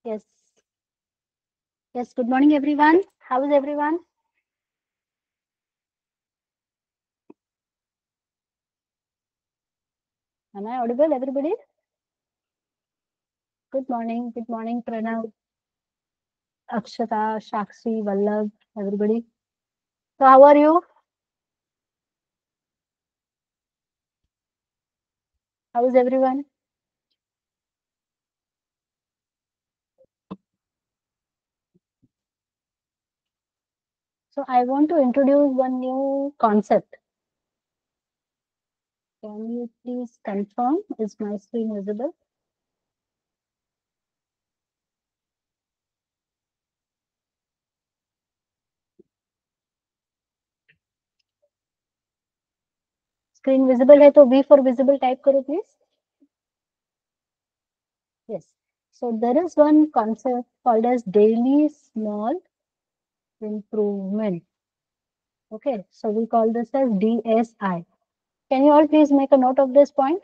Yes. Yes. Good morning, everyone. How is everyone? Am I audible, everybody? Good morning. Good morning, Pranav, Akshata, Shakshi, Vallabh, everybody. So, how are you? How is everyone? So, I want to introduce one new concept. Can you please confirm? Is my screen visible? Screen visible है तो V for visible type करो please. Yes. So, there is one concept called as daily small improvement. Okay. So, we call this as DSI. Can you all please make a note of this point?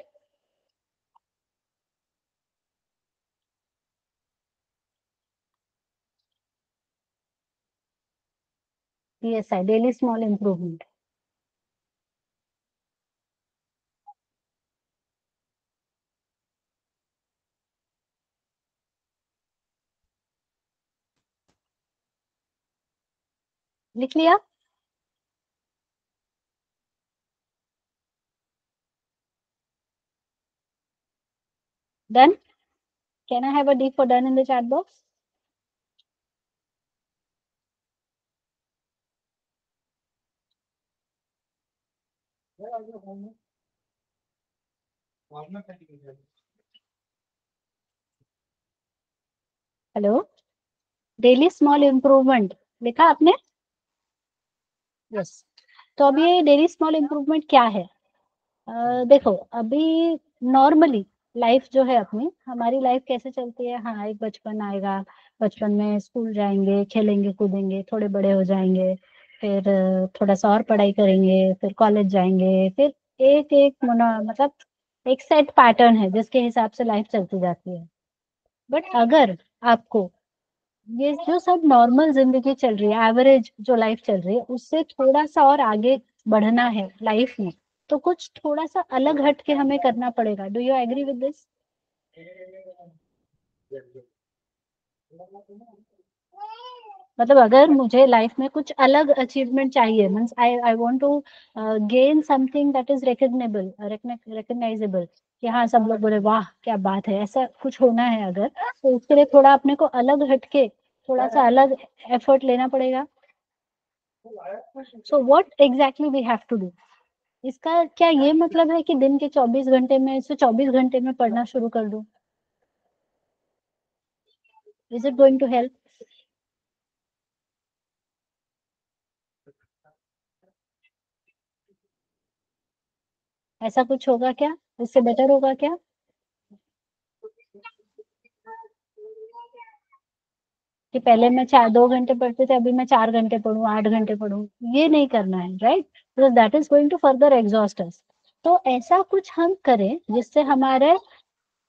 DSI, daily small improvement. लिख लिया? Done? Can I have a D for done in the chat box? Hello, daily small improvement लिखा आपने? Yes. तो अब ये daily small improvement क्या है? देखो, अभी नॉर्मली लाइफ जो है अपनी, हमारी लाइफ कैसे चलती है? हाँ, एक बचपन आएगा, बचपन में स्कूल जाएंगे, खेलेंगे कूदेंगे, थोड़े बड़े हो जाएंगे, फिर थोड़ा सा और पढ़ाई करेंगे, फिर कॉलेज जाएंगे, फिर एक एक मतलब एक सेट पैटर्न है जिसके हिसाब से लाइफ चलती जाती है। बट अगर आपको ये जो सब नॉर्मल जिंदगी चल रही है, एवरेज जो लाइफ चल रही है, उससे थोड़ा सा और आगे बढ़ना है लाइफ में, तो कुछ थोड़ा सा अलग हट के हमें करना पड़ेगा। Do you agree with this? मतलब अगर मुझे लाइफ में कुछ अलग अचीवमेंट चाहिए, means I I want to gain something that is recognizable, कि हाँ सब लोग बोले वाह क्या बात है, ऐसा कुछ होना है अगर, तो उसके लिए थोड़ा अपने को अलग हटके थोड़ा सा अलग एफर्ट लेना पड़ेगा। So what exactly we have to do? इसका क्या ये मतलब है कि दिन के 24 घंटे में से 24 घंटे में पढ़ना शुरू कर दूं? Is it going to help? ऐसा कुछ होगा क्या? इससे बेटर होगा क्या? कि पहले मैं 2 घंटे पढ़ते थे, अभी मैं 4 घंटे पढ़ूं, 8 घंटे पढ़ूं, ये नहीं करना है, right? Because that is going to further exhaust us. तो ऐसा कुछ हम करें जिससे हमारे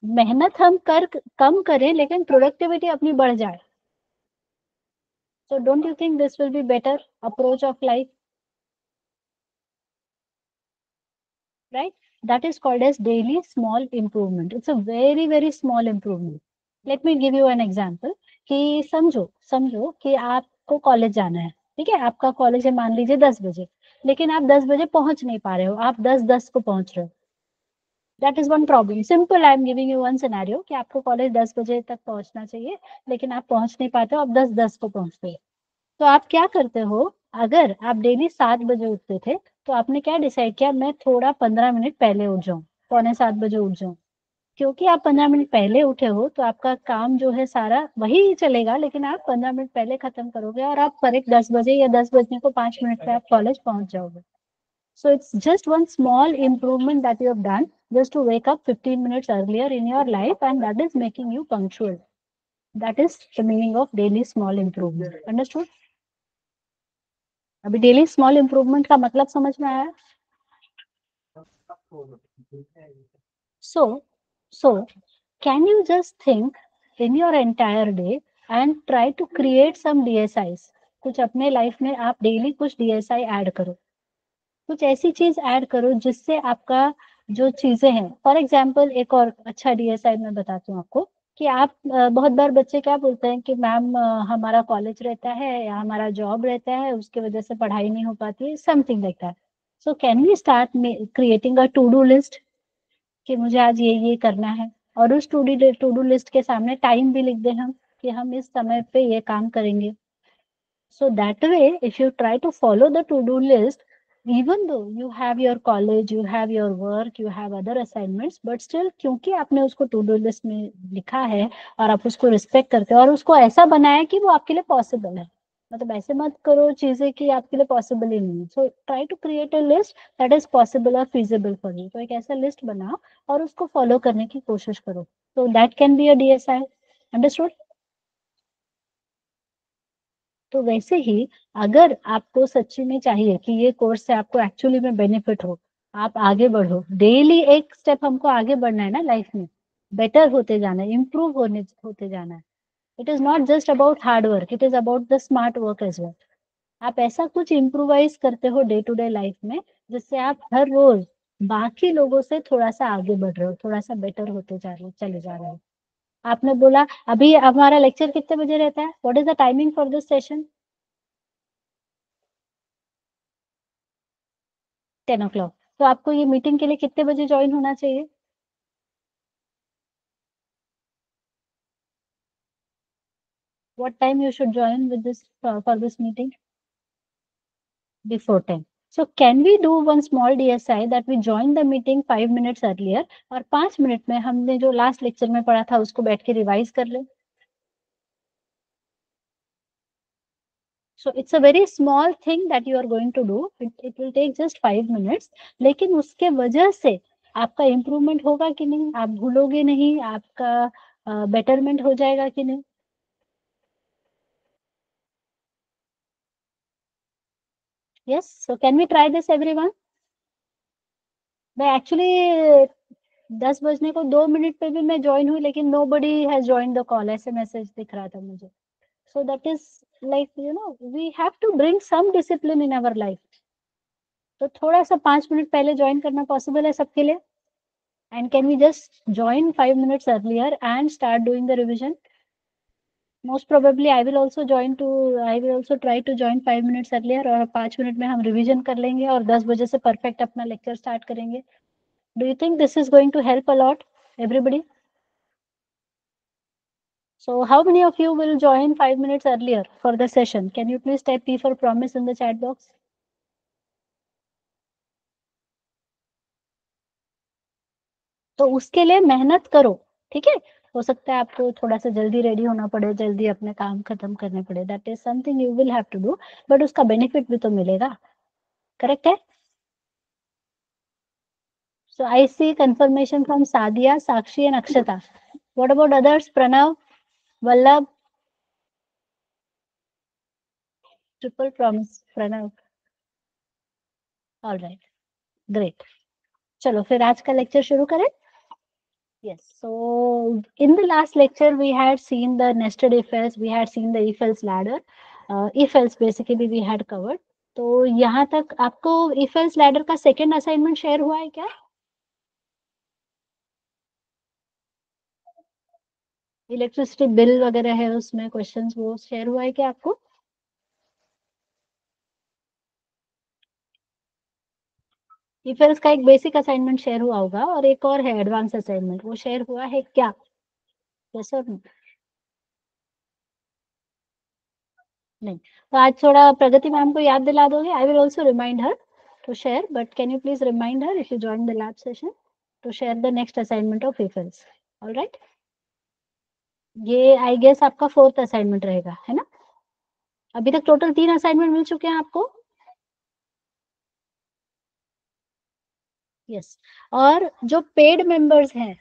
मेहनत हम कर कम करें लेकिन प्रोडक्टिविटी अपनी बढ़ जाए। So don't you think this will be better approach of life? Right? That is called as daily small improvement. It's a very very small improvement. Let me give you an example. कि समझो समझो कि आपको college जाना है, ठीक है? आपका कॉलेज है मान लीजिए 10 बजे, लेकिन आप 10 बजे पहुंच नहीं पा रहे हो, आप 10:10 को पहुंच रहे हो। That is one problem. Simple, I am giving you one scenario कि आपको कॉलेज 10 बजे तक पहुंचना चाहिए, लेकिन आप पहुंच नहीं पाते हो, आप 10:10 को पहुंचते हो। तो आप क्या करते हो? अगर आप डेली 7 बजे उठते थे, तो आपने क्या डिसाइड किया, मैं थोड़ा 15 मिनट पहले उठ जाऊं, पौने 7 बजे उठ जाऊं। क्योंकि आप 15 मिनट पहले उठे हो तो आपका काम जो है सारा वही चलेगा, लेकिन आप 15 मिनट पहले खत्म करोगे और आप करेक्ट 10 बजे या 10 बजने को 5 मिनट पे आप कॉलेज पहुंच जाओगे। So it's just one small improvement that you have done, just to wake up 15 minutes earlier in your life, and that is making you punctual. That is the meaning of daily small improvement. Understood? अभी daily small improvement का मतलब समझ में आया? So so can you just think in your entire day and try to create some DSIs. कुछ अपने life में आप डेली कुछ DSI ऐड करो, कुछ ऐसी चीज ऐड करो जिससे आपका जो चीजें हैं, फॉर एग्जाम्पल एक और अच्छा DSI मैं बताती हूँ आपको, कि आप बहुत बार बच्चे क्या बोलते हैं कि मैम हमारा कॉलेज रहता है या हमारा जॉब रहता है, उसके वजह से पढ़ाई नहीं हो पाती है, something like that. So can we start creating a to do list, कि मुझे आज ये करना है, और उस टू डू लिस्ट के सामने टाइम भी लिख दें हम, कि हम इस समय पे ये काम करेंगे. So that way, if you try to follow the to-do list, even though you have your college, you have your work, you have other assignments, but still क्योंकि आपने उसको to-do list में लिखा है और आप उसको रिस्पेक्ट करते हो और उसको ऐसा बनाया कि वो आपके लिए पॉसिबल है, मतलब ऐसे मत करो चीजें कि आपके लिए पॉसिबल ही नहीं है. So try to create a list that is possible और फिजिबल फॉर यू. तो एक ऐसा लिस्ट बनाओ और उसको फॉलो करने की कोशिश करो. तो that can be a DSI. Understood? तो वैसे ही अगर आपको सच्ची में चाहिए कि ये कोर्स से आपको एक्चुअली में बेनिफिट हो, आप आगे बढ़ो, डेली एक स्टेप हमको आगे बढ़ना है ना लाइफ में, बेटर होते जाना है, इम्प्रूव होते जाना है. It is not just about hard work, it is about the smart work as well. आप ऐसा कुछ इम्प्रोवाइज करते हो डे टू डे लाइफ में जिससे आप हर रोज बाकी लोगों से थोड़ा सा आगे बढ़ रहे हो, थोड़ा सा बेटर होते जा रहे हो, चले जा रहे हो. आपने बोला अभी हमारा लेक्चर कितने बजे रहता है, what is the timing for this session? 10 o'clock. तो आपको ये मीटिंग के लिए कितने बजे ज्वाइन होना चाहिए? What time you should join with this for this meeting? Before 10. So can we do one small DSI that we join the meeting 5 minutes earlier और 5 मिनट में हमने जो लास्ट लेक्चर में पढ़ा था उसको बैठ के रिवाइज कर ले. So it's a very small thing that you are going to do. It will take just 5 minutes. लेकिन उसके वजह से आपका इम्प्रूवमेंट होगा कि नहीं, आप भूलोगे नहीं, आपका बेटरमेंट हो जाएगा कि नहीं. Yes. So can we try this everyone? मैं एक्चुअली 10 बजने को 2 मिनट पे भी मैं ज्वाइन हुई लेकिन nobody has join the call, ऐसे मैसेज दिख रहा था मुझे. So that is like we have to bring some discipline in our life. तो थोड़ा सा 5 मिनट पहले ज्वाइन करना पॉसिबल है सबके लिए. And can we just join 5 minutes earlier and start doing the revision. Most probably I will also try to join 5 minutes earlier और 5 minute में हम रिविजन कर लेंगे और 10 बजे से परफेक्ट अपना लेक्चर स्टार्ट करेंगे. Do you think this is going to help a lot, everybody? So how many of you will join 5 minutes earlier for the session? Can you please type P for promise in the chat box? तो उसके लिए मेहनत करो, ठीक है. हो सकता है आपको थोड़ा सा जल्दी रेडी होना पड़े, जल्दी अपने काम खत्म करने पड़े, that is something you will have to do, but उसका बेनिफिट भी तो मिलेगा. करेक्ट है? So I see confirmation from Sadia, Sakshi and Akshata. What about others? Pranav, Vallabh? Triple promise, Pranav. All right, great. चलो फिर आज का lecture शुरू करें. Yes. So in the last lecture, we had seen the nested if else, we had seen the if else ladder. If else basically we had covered. तो यहाँ तक आपको if else ladder का सेकेंड असाइनमेंट शेयर हुआ है क्या? Electricity bill वगैरह है उसमें क्वेश्चंस, वो शेयर हुआ है क्या आपको? if else का एक बेसिक असाइनमेंट शेयर हुआ होगा और एक और है एडवांस असाइनमेंट, वो शेयर हुआ है क्या? यस और नो? नहीं. तो आज थोड़ा प्रगति मैम को याद दिला दोगे? आई will also remind her to share, but can you please remind her if you join the lab session to share the next assignment of if else. All right. ये आई गेस आपका fourth assignment रहेगा, है ना? अभी तक total 3 assignment मिल चुके हैं आपको. यस. और जो पेड मेंबर्स हैं,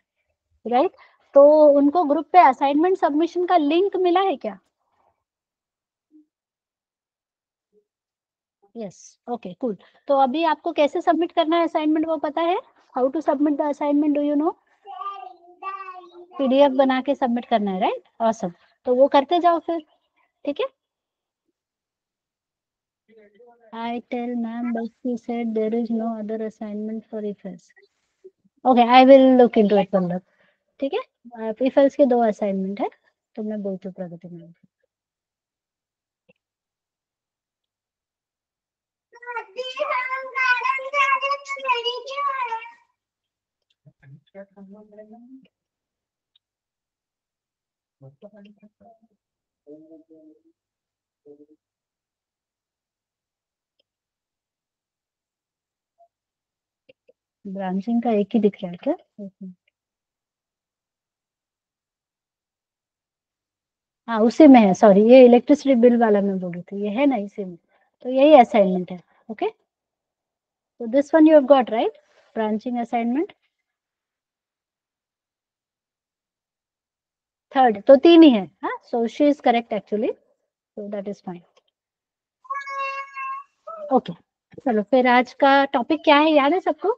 राइट, तो उनको ग्रुप पे असाइनमेंट सबमिशन का लिंक मिला है क्या? यस. Okay cool. तो अभी आपको कैसे सबमिट करना है असाइनमेंट वो पता है? How to submit the assignment, do you know? PDF बना के सबमिट करना है, राइट? ऑसम, तो वो करते जाओ फिर, ठीक है? I tell ma'am, but she said there is no other assignment for IFS. Okay, I will look into it, Pallav, ठीक है? IFS के 2 असाइनमेंट है, तो मैं बोलती हूँ प्रगति मैम। ब्रांचिंग का एक ही दिख रहा है क्या? हाँ, उसी में है, सॉरी, ये इलेक्ट्रिसिटी बिल वाला मैं बोल रही थी, ये है ना इसी में, तो यही असाइनमेंट है। ओके, तो this one you have got, right? Branching assignment third, तो 3 ही है। हाँ, so she is correct actually, so that is fine. Okay, चलो फिर आज का टॉपिक क्या है, याद है सबको?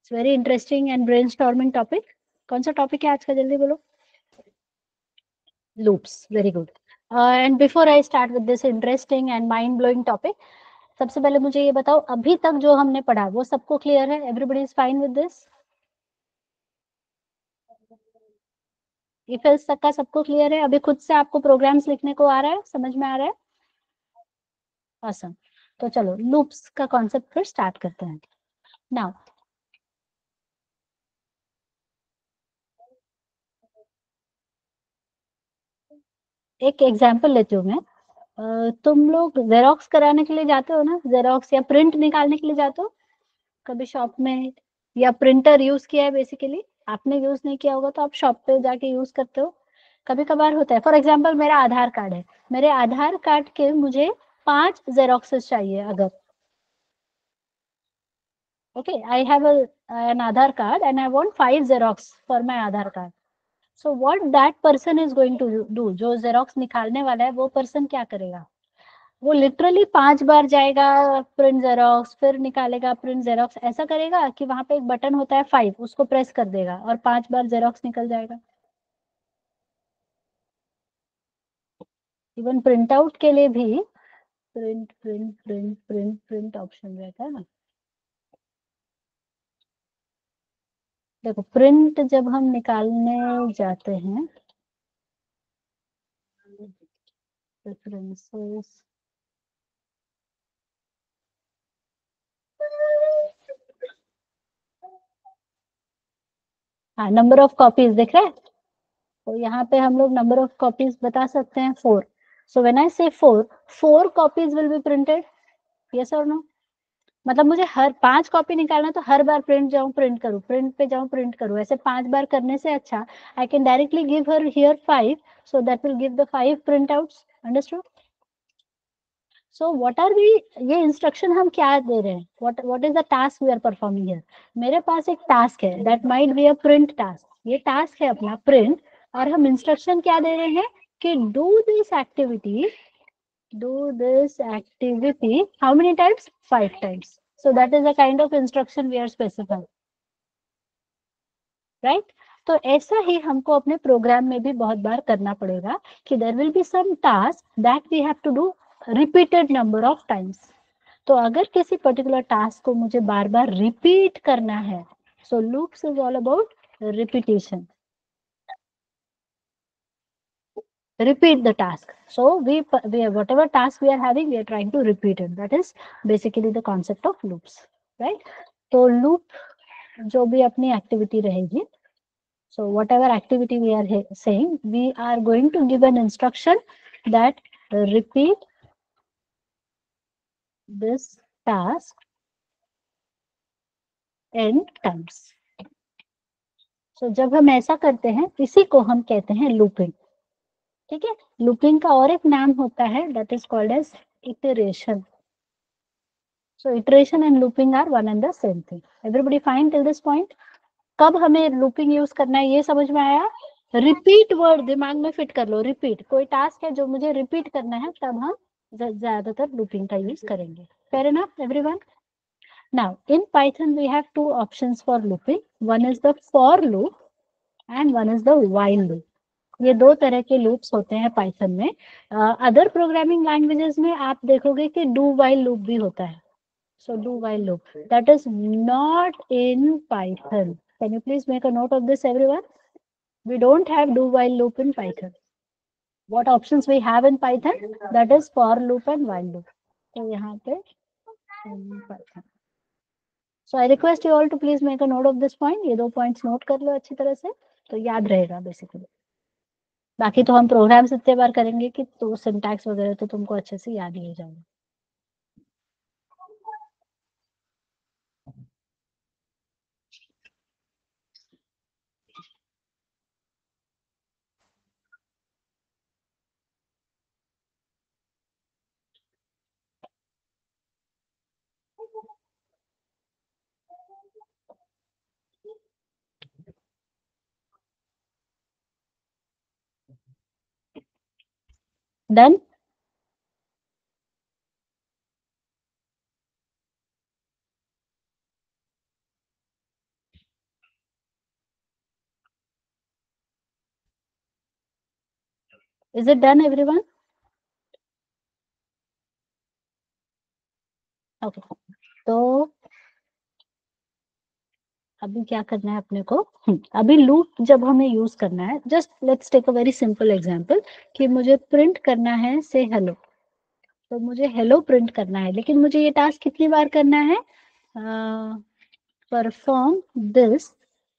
It's very interesting and brainstorming topic. कौन सा टॉपिक है आज का, जल्दी बोलो। Loops, very good. And before I start with this interesting and mind blowing topic, सबसे पहले मुझे ये बताओ, अभी तक जो हमने पढ़ा वो सबको क्लियर है? Everybody is fine with this? If else तक का सबको क्लियर है? अभी खुद से आपको प्रोग्राम्स लिखने को आ रहा है, समझ में आ रहा है? awesome, तो चलो लूप्स का कॉन्सेप्ट फिर स्टार्ट करते हैं। नाउ एक एग्जांपल लेती हूँ मैं। तुम लोग जेरोक्स कराने के लिए जाते हो ना, जेरोक्स या प्रिंट निकालने के लिए जाते हो कभी शॉप में, या प्रिंटर यूज किया है? बेसिकली आपने यूज नहीं किया होगा तो आप शॉप पे जाके यूज करते हो, कभी कभार होता है। फॉर एग्जाम्पल मेरा आधार कार्ड है, मेरे आधार कार्ड के मुझे 5 जेरोक्सेस चाहिए अगर, okay, I have an Aadhaar card and I want 5 xerox for my Aadhaar card. So what that person is going to do, जो जेरोक्स निकालने वाला है वो पर्सन क्या करेगा? वो लिटरली 5 बार जाएगा प्रिंट जेरोक्स, फिर निकालेगा प्रिंट जेरोक्स, ऐसा करेगा कि वहां पे एक बटन होता है 5, उसको प्रेस कर देगा और 5 बार जेरोक्स निकल जाएगा? इवन प्रिंट आउट के लिए भी print print print print print option रहता है ना। देखो, प्रिंट जब हम निकालने जाते हैं, प्रेफरेंसेस, हाँ, नंबर ऑफ कॉपीज दिख रहा है, तो यहाँ पे हम लोग नंबर ऑफ कॉपीज बता सकते हैं 4। सो व्हेन आई से 4, 4 copies will be printed, yes और नो? मतलब मुझे हर 5 कॉपी निकालना, तो हर बार प्रिंट जाऊं प्रिंट करूं, प्रिंट पे जाऊं प्रिंट करूं, ऐसे 5 बार करने से अच्छा I can directly give her here 5, so that will give the 5 print outs, understood? So what are we, ये इंस्ट्रक्शन हम क्या दे रहे हैं, what is the task we are performing here? मेरे पास एक टास्क है, that might be a print task, ये टास्क है अपना प्रिंट, और हम इंस्ट्रक्शन क्या दे रहे हैं कि do this activity, do this activity how many times? 5 times. So that is the kind of instruction we are specifying, right? तो ऐसा ही हमको अपने प्रोग्राम में भी बहुत बार करना पड़ेगा कि there will be some task that we have to do repeated number of times. तो अगर किसी पर्टिकुलर टास्क को मुझे बार बार रिपीट करना है, so loops is all about repetition, repeat the task. So we whatever task we are having, we are trying to repeat it. That is basically the concept of loops, right? तो loop जो भी अपनी activity रहेगी, so whatever activity we are saying, we are going to give an instruction that repeat this task n times. So जब हम ऐसा करते हैं, इसी को हम कहते हैं looping, ठीक है? लूपिंग का और एक नाम होता है, that is called as iteration. So iteration and looping are one and the same thing. Everybody fine till this point? कब हमें लूपिंग यूज करना है ये समझ में आया? रिपीट वर्ड दिमाग में फिट कर लो, रिपीट, कोई टास्क है जो मुझे रिपीट करना है, तब हम ज्यादातर लूपिंग का यूज करेंगे. Fair enough, everyone? Now in Python we have two options for looping. One is the for loop and one is the while loop. ये दो तरह के लूप्स होते हैं पाइथन में। अदर प्रोग्रामिंग लैंग्वेजेस में आप देखोगे कि डू व्हाइल लूप भी होता है। So do while loop that is not in Python. Can you please make a note of this, everyone? We don't have do while loop in Python. What options we have in Python? That is for loop and while loop. तो यहाँ पे in Python. So I request you all to please make a note of this point. ये दो points note कर लो अच्छी तरह से, तो याद रहेगा basically. बाकी तो हम प्रोग्राम्स इतने बार करेंगे कि तो सिंटैक्स वगैरह तो तुमको अच्छे से याद ही हो जाएगा. Done? Is it done, everyone? Okay. तो अभी क्या करना है अपने को? अभी लूप जब हमें यूज करना है, just let's take a very simple example कि मुझे प्रिंट करना है से हेलो, तो मुझे हेलो प्रिंट करना है, लेकिन मुझे ये टास्क कितनी बार करना है? Perform this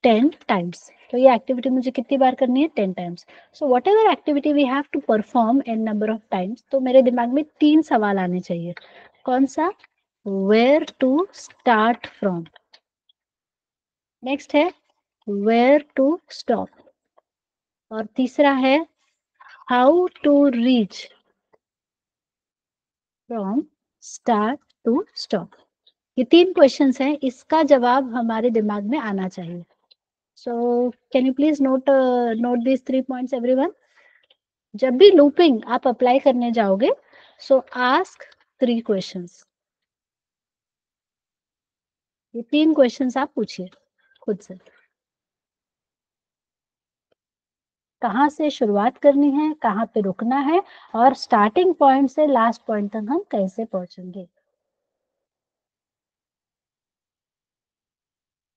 10 times. तो ये एक्टिविटी मुझे कितनी बार करनी है? 10 times. So whatever activity we have to perform in number of times, तो मेरे दिमाग में 3 सवाल आने चाहिए. कौन सा? Where to start from. Next है वेयर टू स्टॉप. और तीसरा है how to reach from start to stop. ये 3 क्वेश्चंस हैं, इसका जवाब हमारे दिमाग में आना चाहिए. सो can you please note note this 3 points everyone. जब भी लूपिंग आप अप्लाई करने जाओगे, सो आस्क 3 क्वेश्चंस. ये 3 क्वेश्चंस आप पूछिए खुद से. कहाँ से शुरुआत करनी है, कहाँ पे रुकना है, और स्टार्टिंग पॉइंट से लास्ट पॉइंट तक हम कैसे पहुंचेंगे.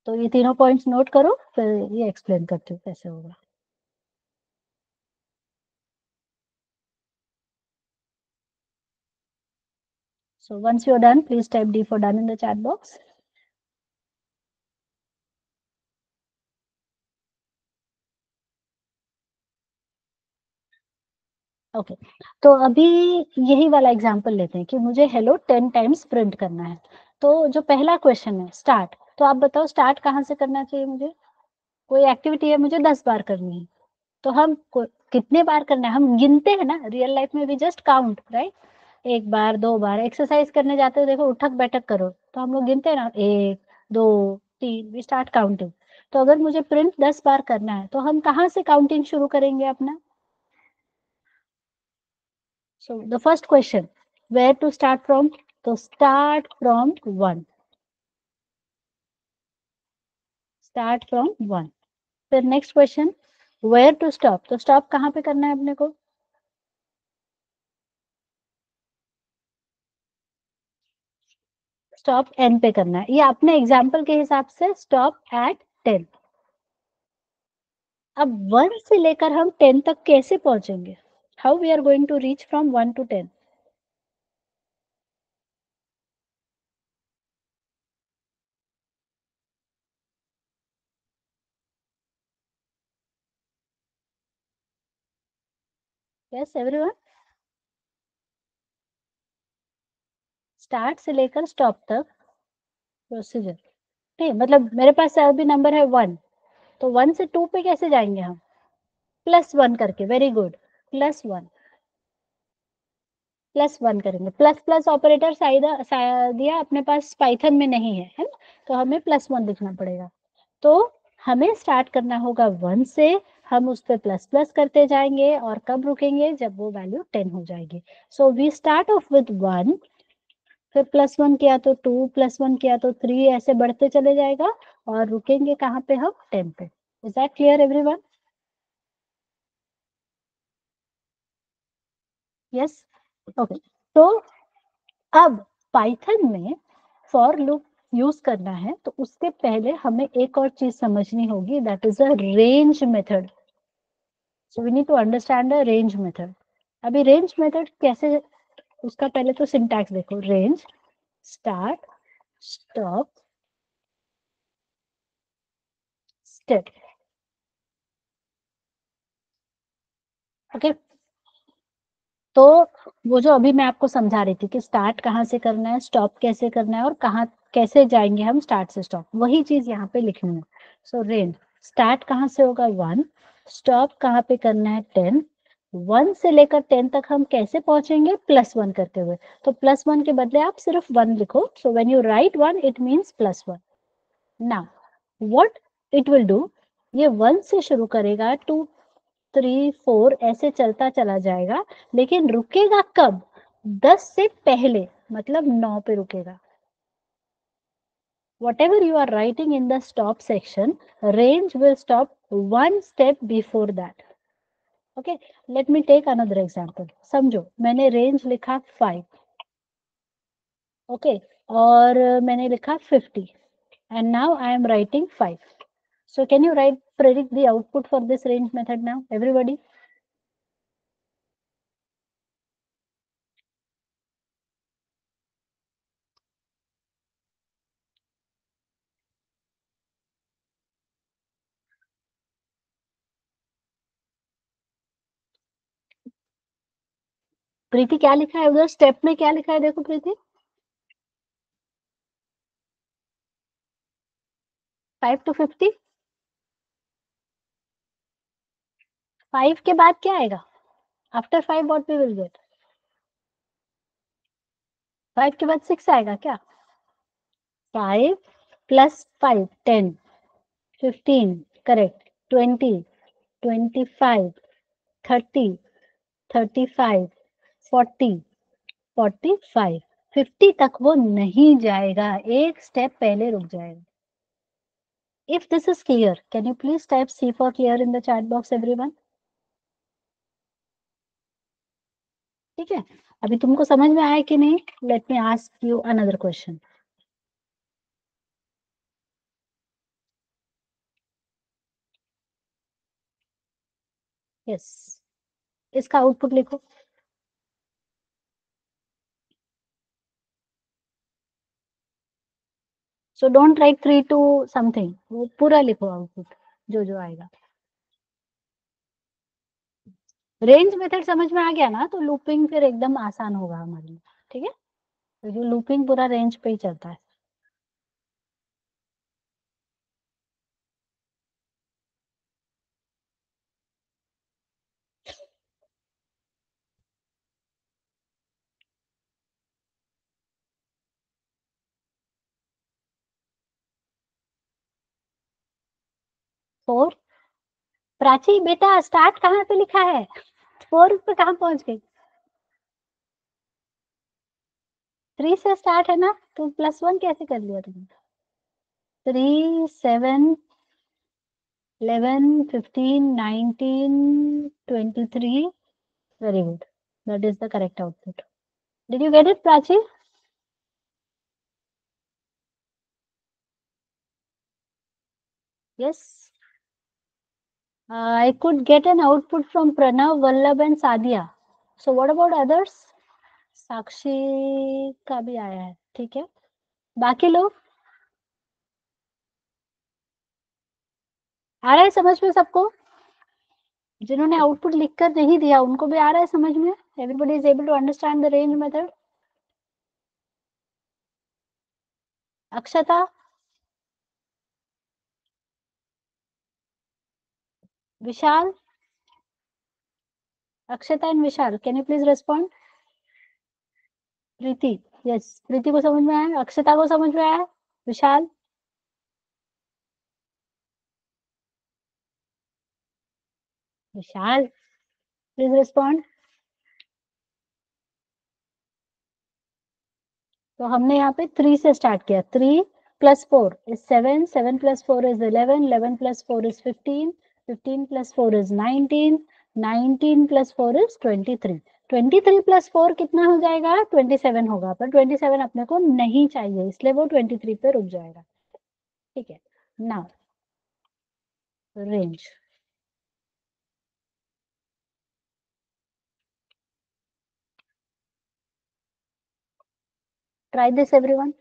तो ये तीनों पॉइंट्स नोट करो, फिर ये एक्सप्लेन करती हूँ कैसे होगा. So once you're done, please type D for done in the chat box. Okay तो अभी यही वाला एग्जांपल लेते हैं कि मुझे हेलो 10 टाइम्स प्रिंट करना है. तो जो पहला क्वेश्चन है स्टार्ट, तो आप बताओ स्टार्ट कहाँ से करना चाहिए मुझे? कोई एक्टिविटी है मुझे 10 बार करनी है, तो हम कितने बार करना है हम गिनते हैं ना. रियल लाइफ में भी जस्ट काउंट, राइट? एक बार, 2 बार. एक्सरसाइज करने जाते हो, देखो उठक बैठक करो, तो हम लोग गिनते हैं ना, 1 2 3, वी स्टार्ट काउंटिंग. तो अगर मुझे प्रिंट 10 बार करना है, तो हम कहाँ से काउंटिंग शुरू करेंगे अपना? So the first question, where to start from? So start from 1. Start from 1. फिर next question, where to stop? तो stop कहाँ पे करना है अपने को? Stop n पे करना है. ये अपने एग्जाम्पल के हिसाब से stop at 10. अब 1 से लेकर हम 10 तक कैसे पहुंचेंगे? How we are going to reach from 1 to 10? Yes everyone? Start से लेकर stop तक प्रोसीजर. ठीक, मतलब मेरे पास अभी नंबर है 1, तो 1 से 2 पे कैसे जाएंगे हम? +1 करके. Very good. +1 +1 करेंगे. प्लस प्लस ऑपरेटर दिया अपने पास पाइथन में नहीं है ना, तो हमें +1 लिखना पड़ेगा. तो हमें स्टार्ट करना होगा 1 से, हम उस पे प्लस प्लस करते जाएंगे, और कब रुकेंगे? जब वो वैल्यू 10 हो जाएगी. So we start off with 1, फिर +1 किया तो 2, +1 किया तो 3, ऐसे बढ़ते चले जाएगा, और रुकेंगे कहाँ पे हम? 10 पे. Is that clear everyone? Yes. Okay. तो अब पाइथन में फॉर लूप यूज करना है तो उसके पहले हमें एक और चीज समझनी होगी, that is a range method. So we need to understand a range method. अभी रेंज मेथड कैसे, उसका पहले तो सिंटैक्स देखो. Range, start, stop, step. Okay. तो वो जो अभी मैं आपको समझा रही थी कि स्टार्ट कहाँ से करना है, स्टॉप कैसे करना है और कहाँ कैसे जाएंगे हम स्टार्ट से स्टॉप, वही चीज यहाँ पे लिखनी है. सो रेंज, स्टार्ट कहाँ से होगा 1, स्टॉप कहाँ पे करना है 10, 1 से लेकर 10 तक हम कैसे पहुंचेंगे, +1 करते हुए. तो +1 के बदले आप सिर्फ 1 लिखो. So when you right 1 it means +1. Now what it will do, ये 1 से शुरू करेगा, 2, 3, 4 ऐसे चलता चला जाएगा, लेकिन रुकेगा कब, 10 से पहले, मतलब 9 पे रुकेगा. Whatever you are writing in the stop section, range will stop one step before that. Okay, let me take another example. समझो मैंने range लिखा 5. Okay, और मैंने लिखा 50 and now I am writing 5. So can you predict the output for this range method now, everybody? प्रीति क्या लिखा है उधर स्टेप में, क्या लिखा है देखो प्रीति. 5 to 50. 5 के बाद क्या आएगा, after 5 what we will get. 5 के बाद 6 आएगा क्या. 5 प्लस 5 10, 15 करेक्ट, 20, 25, 30, 35, 40, 45, 50 तक वो नहीं जाएगा, एक स्टेप पहले रुक जाएगा. If this is clear, can you please type C for clear in the chat box, everyone? ठीक है, अभी तुमको समझ में आया कि नहीं. Let me ask you another question. Yes, इसका आउटपुट लिखो. So don't write 3 to something, वो पूरा लिखो आउटपुट जो जो आएगा. रेंज मेथड समझ में आ गया ना, तो लूपिंग फिर एकदम आसान होगा हमारे लिए. ठीक है, तो लूपिंग पूरा रेंज पे ही चलता है. फोर. प्राची बेटा स्टार्ट कहाँ पे लिखा है, 4 पे कहाँ पहुंच गई. 3 से स्टार्ट है ना, तो +1 कैसे कर लिया तुमने. 3, 7, 11, 15, 19, 23. Very good. That is the correct output. Did you get it, Prachi? Yes. I could get an output from Pranav, Vallabh and Sadia. So what about others? साक्षी का भी आया है. ठीक है, बाकी लोग आ रहा है समझ में सबको. जिन्होंने आउटपुट लिखकर नहीं दिया उनको भी आ रहा है समझ में. Everybody is able to understand the range method. Akshata, Vishal, Akshata and Vishal, can you please respond. Preeti, yes Preeti को समझ में आया, अक्षता को समझ में आया, विशाल, विशाल प्लीज रेस्पॉन्ड. तो हमने यहाँ पे 3 से स्टार्ट किया. 3, +4 is 7, 7 plus 4 is 11, 11 plus 4 is 15, 15 plus 4 is 19, 19 plus 4 is 23. 23 plus 4 कितना हो जाएगा? 27 होगा, पर 27 अपने को नहीं चाहिए, इसलिए वो 23 पे रुक जाएगा। ठीक है, now range. Try this everyone.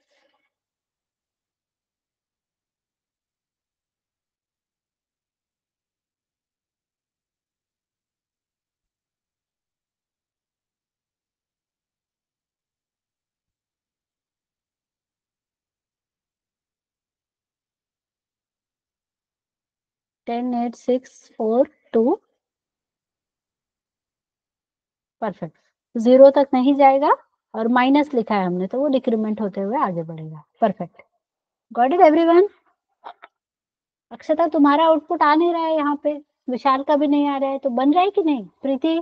Ten, 8, 6, 4, 2. Perfect. 0 तक नहीं जाएगा और माइनस लिखा है हमने, तो वो डिक्रीमेंट होते हुए आगे बढ़ेगा। Perfect, got it everyone? Akshata, तुम्हारा आउटपुट आ नहीं रहा है यहाँ पे, विशाल का भी नहीं आ रहा है, तो बन रहा है कि नहीं? प्रीति,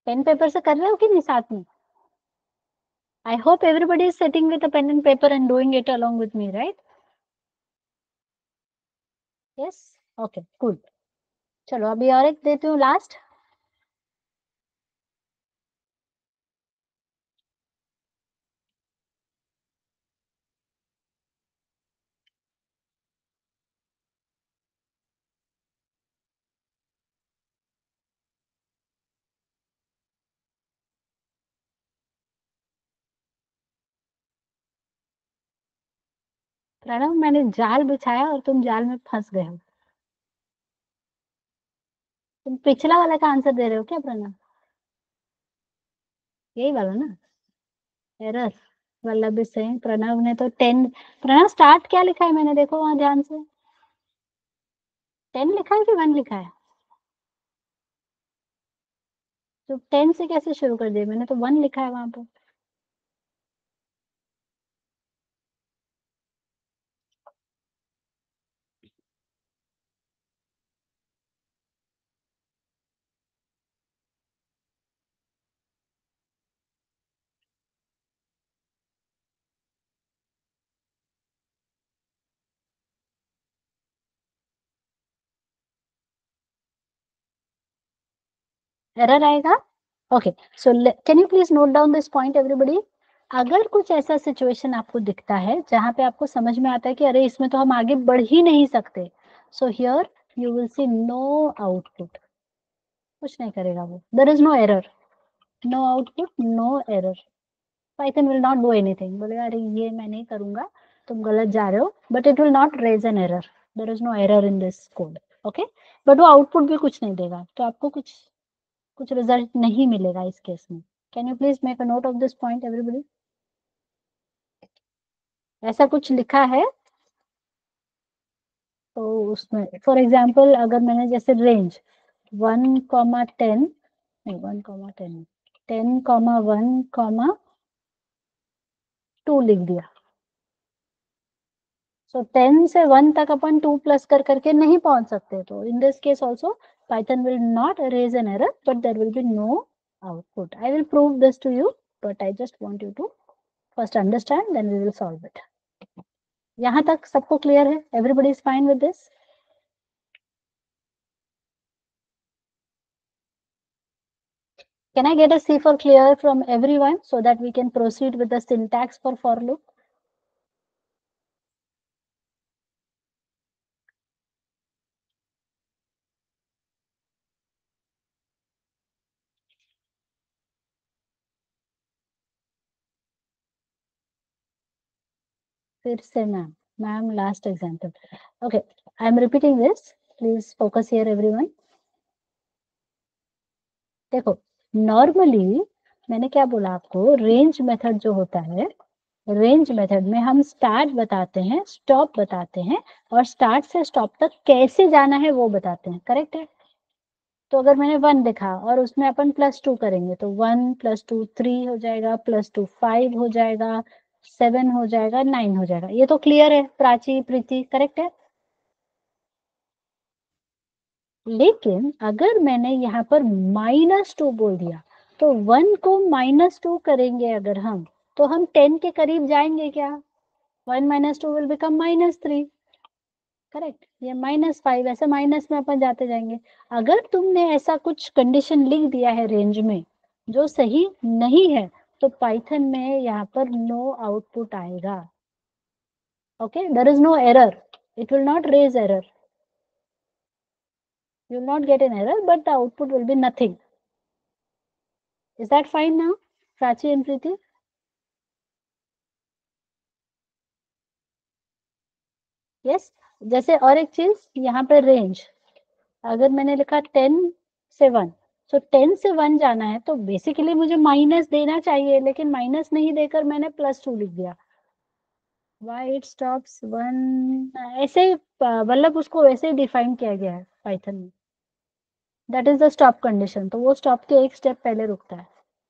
पेन पेपर से कर रहे हो कि नहीं साथ में? I hope everybody is sitting with a pen and paper and doing it along with me, right? Yes, okay, good. चलो अभी और एक देती हूँ, लास्ट। प्रणव, मैंने जाल बिछाया और तुम जाल में फंस गए हो। तुम पिछला वाला का आंसर दे रहे हो क्या प्रणव? यही वाला ना? एरर। वल्लभ भी सही, प्रणव ने तो 10। प्रणव स्टार्ट क्या लिखा है मैंने, देखो वहां ध्यान से। 10 लिखा है कि 1 लिखा है? तो 10 से कैसे शुरू कर दिया? मैंने तो 1 लिखा है वहां पर। एरर आएगा। Okay, so can you please note down this point everybody? अगर कुछ ऐसा सिचुएशन आपको दिखता है जहां पे आपको समझ में आता है कि अरे इसमें तो हम आगे बढ़ ही नहीं सकते, so here you will see no output. कुछ नहीं करेगा वो, there is no error, no output, no error. Python will not do anything, बोलेगा अरे ये मैं नहीं करूंगा, तुम गलत जा रहे हो, but it will not raise an error. There is no error in this code, okay? But वो आउटपुट भी कुछ नहीं देगा, तो आपको कुछ कुछ रिजल्ट नहीं मिलेगा इस केस में। Can you please make a note of this point everybody? ऐसा कुछ लिखा है तो उसमें फॉर एग्जांपल अगर मैंने जैसे रेंज 1,10, नहीं 1,10, 10,1,2 लिख दिया, सो 10 से 1 तक अपन 2 प्लस कर करके नहीं पहुंच सकते, तो in this case also Python will not raise an error, but there will be no output. I will prove this to you, but I just want you to first understand, then we will solve it. यहाँ तक सबको clear है? Everybody is fine with this? Can I get a C for clear from everyone so that we can proceed with the syntax for loop? फिर से ma'am last example. Okay, I am repeating this, please focus here everyone. देखो, normally मैंने क्या बोला आपको, range method जो होता है, रेंज मेथड में हम स्टार्ट बताते हैं, स्टॉप बताते हैं, और स्टार्ट से स्टॉप तक कैसे जाना है वो बताते हैं, करेक्ट है? तो अगर मैंने 1 लिखा और उसमें अपन +2 करेंगे, तो 1 + 2 3 हो जाएगा, +2 5 हो जाएगा, 7 हो जाएगा, 9 हो जाएगा। ये तो क्लियर है प्राची, प्रीति, करेक्ट है? लेकिन अगर मैंने यहाँ पर -2 बोल दिया, तो 1 को -2 करेंगे अगर हम, तो हम 10 के करीब जाएंगे क्या? 1 - 2 विल बिकम -3, करेक्ट? ये -5, ऐसे माइनस में अपन जाते जाएंगे। अगर तुमने ऐसा कुछ कंडीशन लिख दिया है रेंज में जो सही नहीं है, तो पाइथन में यहाँ पर नो आउटपुट आएगा। Okay, there is no error, it will not raise error, you will not get an error, but the output will be nothing. Is that fine now, Prachi and Preeti? Yes. जैसे और एक चीज यहाँ पर range, अगर मैंने लिखा 10 से 1, तो 10 से 1 जाना है तो बेसिकली मुझे माइनस देना चाहिए, लेकिन माइनस नहीं देकर मैंने +2 लिख दिया। Why it stops 1? ऐसे ही मतलब उसको वैसे ही डिफाइन किया गया है पाइथन में। That is the stop condition, तो वो स्टॉप के एक स्टेप पहले रुकता है।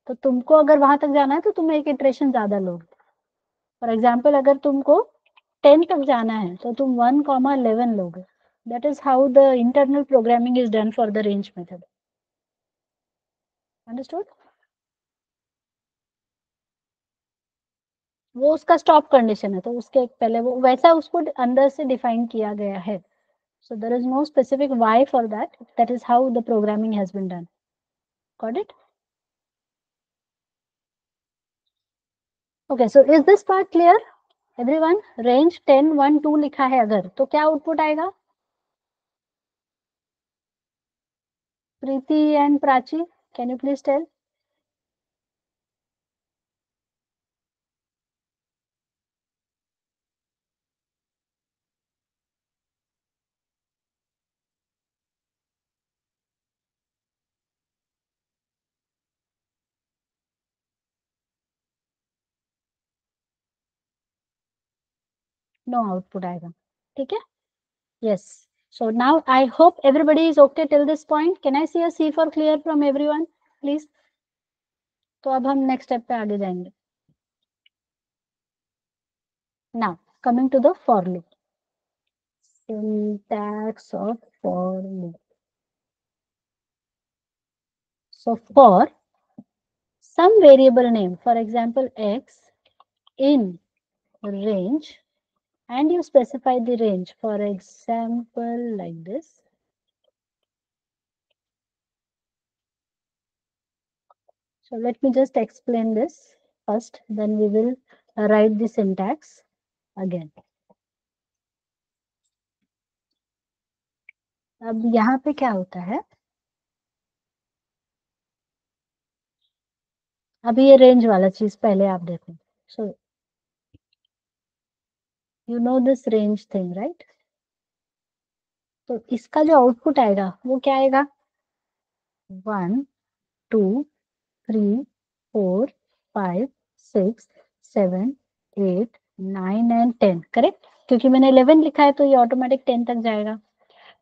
तो तुमको अगर वहां तक जाना है तो तुम एक इटरेशन ज्यादा लोगे। फॉर एग्जाम्पल अगर तुमको 10 तक जाना है तो तुम 1, 11 लोगे। That is how the internal programming is done for the range method. Understood? वो उसका स्टॉप कंडीशन है, तो उसके पहले वो वैसा उसको अंदर से डिफाइन किया गया है। So there is no specific why for that, that is how the programming has been done. Got it? Okay, so is this part clear everyone? Range 10, 1, 2 लिखा है अगर, तो क्या आउटपुट आएगा? Preeti and Prachi, can you please tell? No output आएगा, ठीक है? Yes. So now I hope everybody is okay till this point. Can I see a C for clear from everyone, please? तो अब हम नेक्स्ट स्टेप पे आगे जाएंगे। Now coming to the for loop. Syntax of for loop. So for some variable name, for example x, in range, and you specify the range, for example like this. So let me just explain this first, then we will write the syntax again. अब यहाँ पे क्या होता है, अभी ये range वाला चीज पहले आप देखो। So you know this range thing, right? तो इसका जो आउटपुट आएगा वो क्या आएगा? 1, 2, 3, 4, 5, 6, 7, 8, 9 एंड 10, करेक्ट? क्योंकि मैंने 11 लिखा है तो ये ऑटोमेटिक 10 तक जाएगा।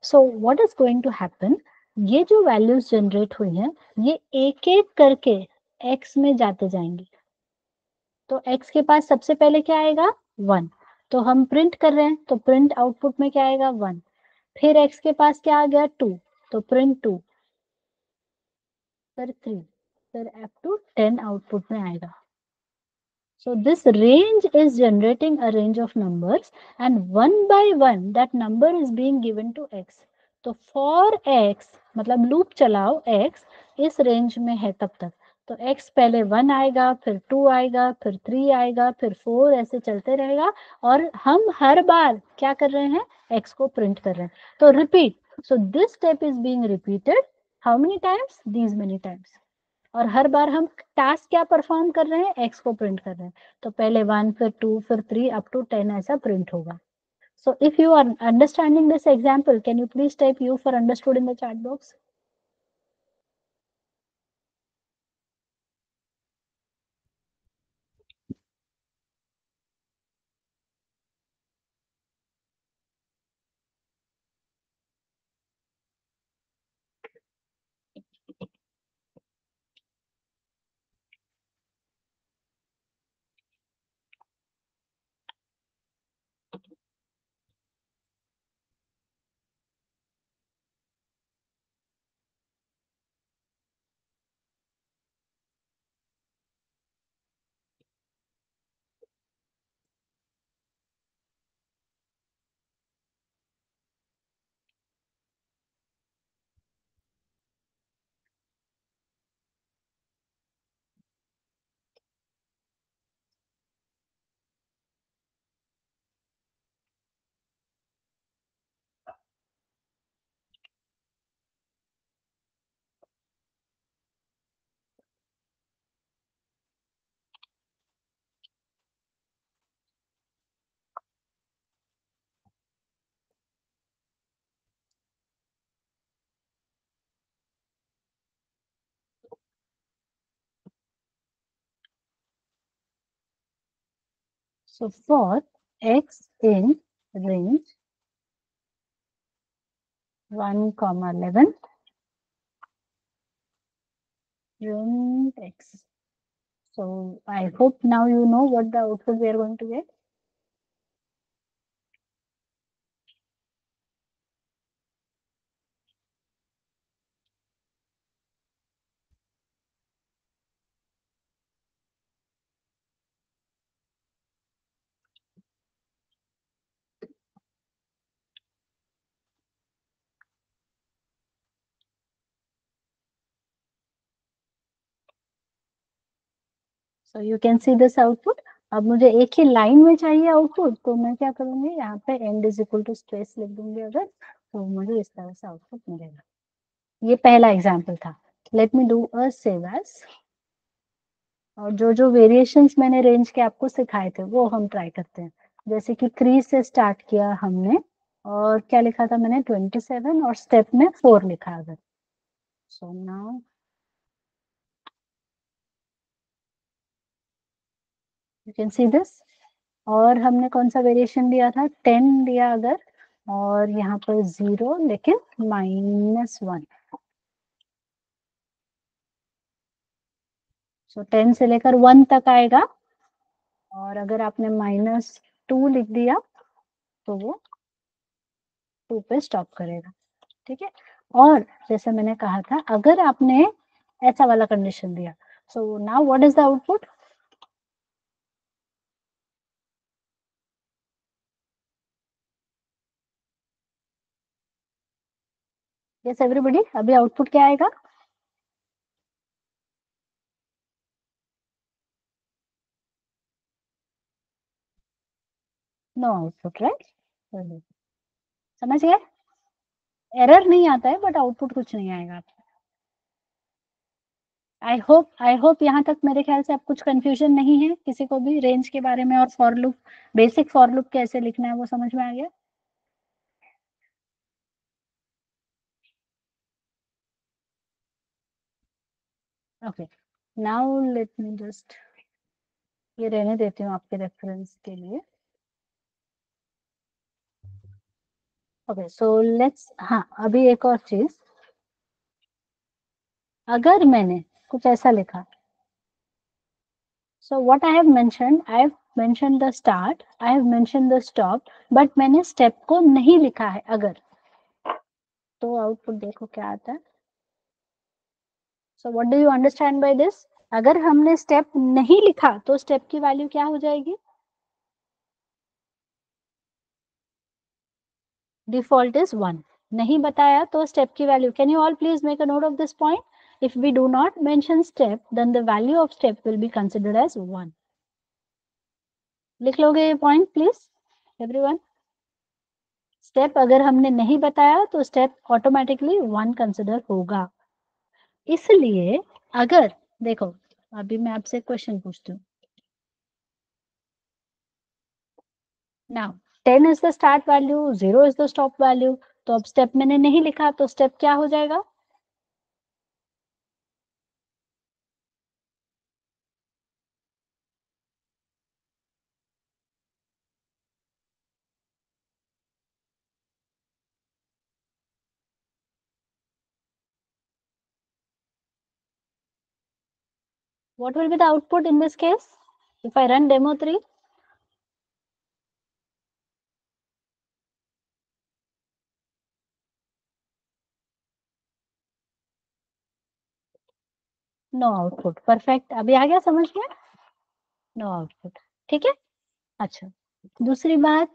So what is going to happen, ये जो वैल्यूज जनरेट हुई हैं ये एक एक करके एक्स में जाते जाएंगे। तो x के पास सबसे पहले क्या आएगा? 1। तो हम प्रिंट कर रहे हैं तो प्रिंट आउटपुट में क्या आएगा? 1। फिर x के पास क्या आ गया? 2, तो प्रिंट 2, फिर 3, फिर अप टू 10 आउटपुट में आएगा। So this range is generating a range of numbers, and one by one that number is being given to x. तो for x मतलब लूप चलाओ x इस रेंज में है तब तक, तो x पहले 1 आएगा, फिर 2 आएगा, फिर 3 आएगा, फिर 4, ऐसे चलते रहेगा। और हम हर बार क्या कर रहे हैं? x को प्रिंट कर रहे हैं। तो repeat, so this step is being repeated how many times? These many times. और हर बार हम टास्क क्या परफॉर्म कर रहे हैं? एक्स को प्रिंट कर रहे हैं। तो पहले 1, फिर 2, फिर 3 अप टू 10 ऐसा प्रिंट होगा। So if you are understanding this example, can you please type U for understood in the chat box? So for x in range 1, 11, print x. So I hope now you know what the output we are going to get. So you can see this output. अब मुझे एक ही line में चाहिए output, तो मैं क्या करूंगी, यहाँ पे end is equal to space लिख दूंगी अगर, तो मुझे इस तरह से आउटपुट मिलेगा। ये पहला एग्जाम्पल था। Let me do a save as, और जो जो वेरिएशंस मैंने रेंज के आपको सिखाए थे वो हम ट्राई करते हैं। जैसे कि 3 से स्टार्ट किया हमने, और क्या लिखा था मैंने, 27, और स्टेप में 4 लिखा अगर। So now you can see this. और हमने कौन सा वेरिएशन दिया था, 10 दिया अगर, और यहाँ पर 0 लेकिन -1। सो 10 से लेकर 1 तक आएगा, और अगर आपने -2 लिख दिया तो वो 2 पे स्टॉप करेगा। ठीक है। और जैसे मैंने कहा था, अगर आपने ऐसा वाला कंडीशन दिया, so now what is the output. Yes everybody, अभी आउटपुट क्या आएगा। No output, right. समझ गए, एरर नहीं आता है बट आउटपुट कुछ नहीं आएगा। आई होप यहाँ तक मेरे ख्याल से अब कुछ कंफ्यूजन नहीं है किसी को भी रेंज के बारे में, और for loop, basic for loop कैसे लिखना है वो समझ में आ गया। Okay, now let me just, ये रहने देती हूँ आपके रेफरेंस के लिए। ओके सो लेट्स, हाँ अभी एक और चीज, अगर मैंने कुछ ऐसा लिखा, so what I have mention the start, I have mention the stop, but मैंने स्टेप को नहीं लिखा है अगर, तो आउटपुट देखो क्या आता है। So what do you understand by this. अगर हमने स्टेप नहीं लिखा तो स्टेप की वैल्यू क्या हो जाएगी, डिफॉल्ट इज 1। नहीं बताया तो स्टेप की value, can you all please make a note of this point. If we do not mention step then the value of step will be considered as 1। लिख लोगे ये पॉइंट प्लीज एवरीवन। स्टेप अगर हमने नहीं बताया तो step automatically 1 consider होगा। इसलिए अगर, देखो अभी मैं आपसे क्वेश्चन पूछती हूँ, now 10 is the start value, 0 is the stop value, तो अब स्टेप मैंने नहीं लिखा तो स्टेप क्या हो जाएगा। What will be the output in this case if I run demo 3? No output. Perfect, अभी आ गया समझ में। नो आउटपुट, ठीक है। अच्छा, दूसरी बात,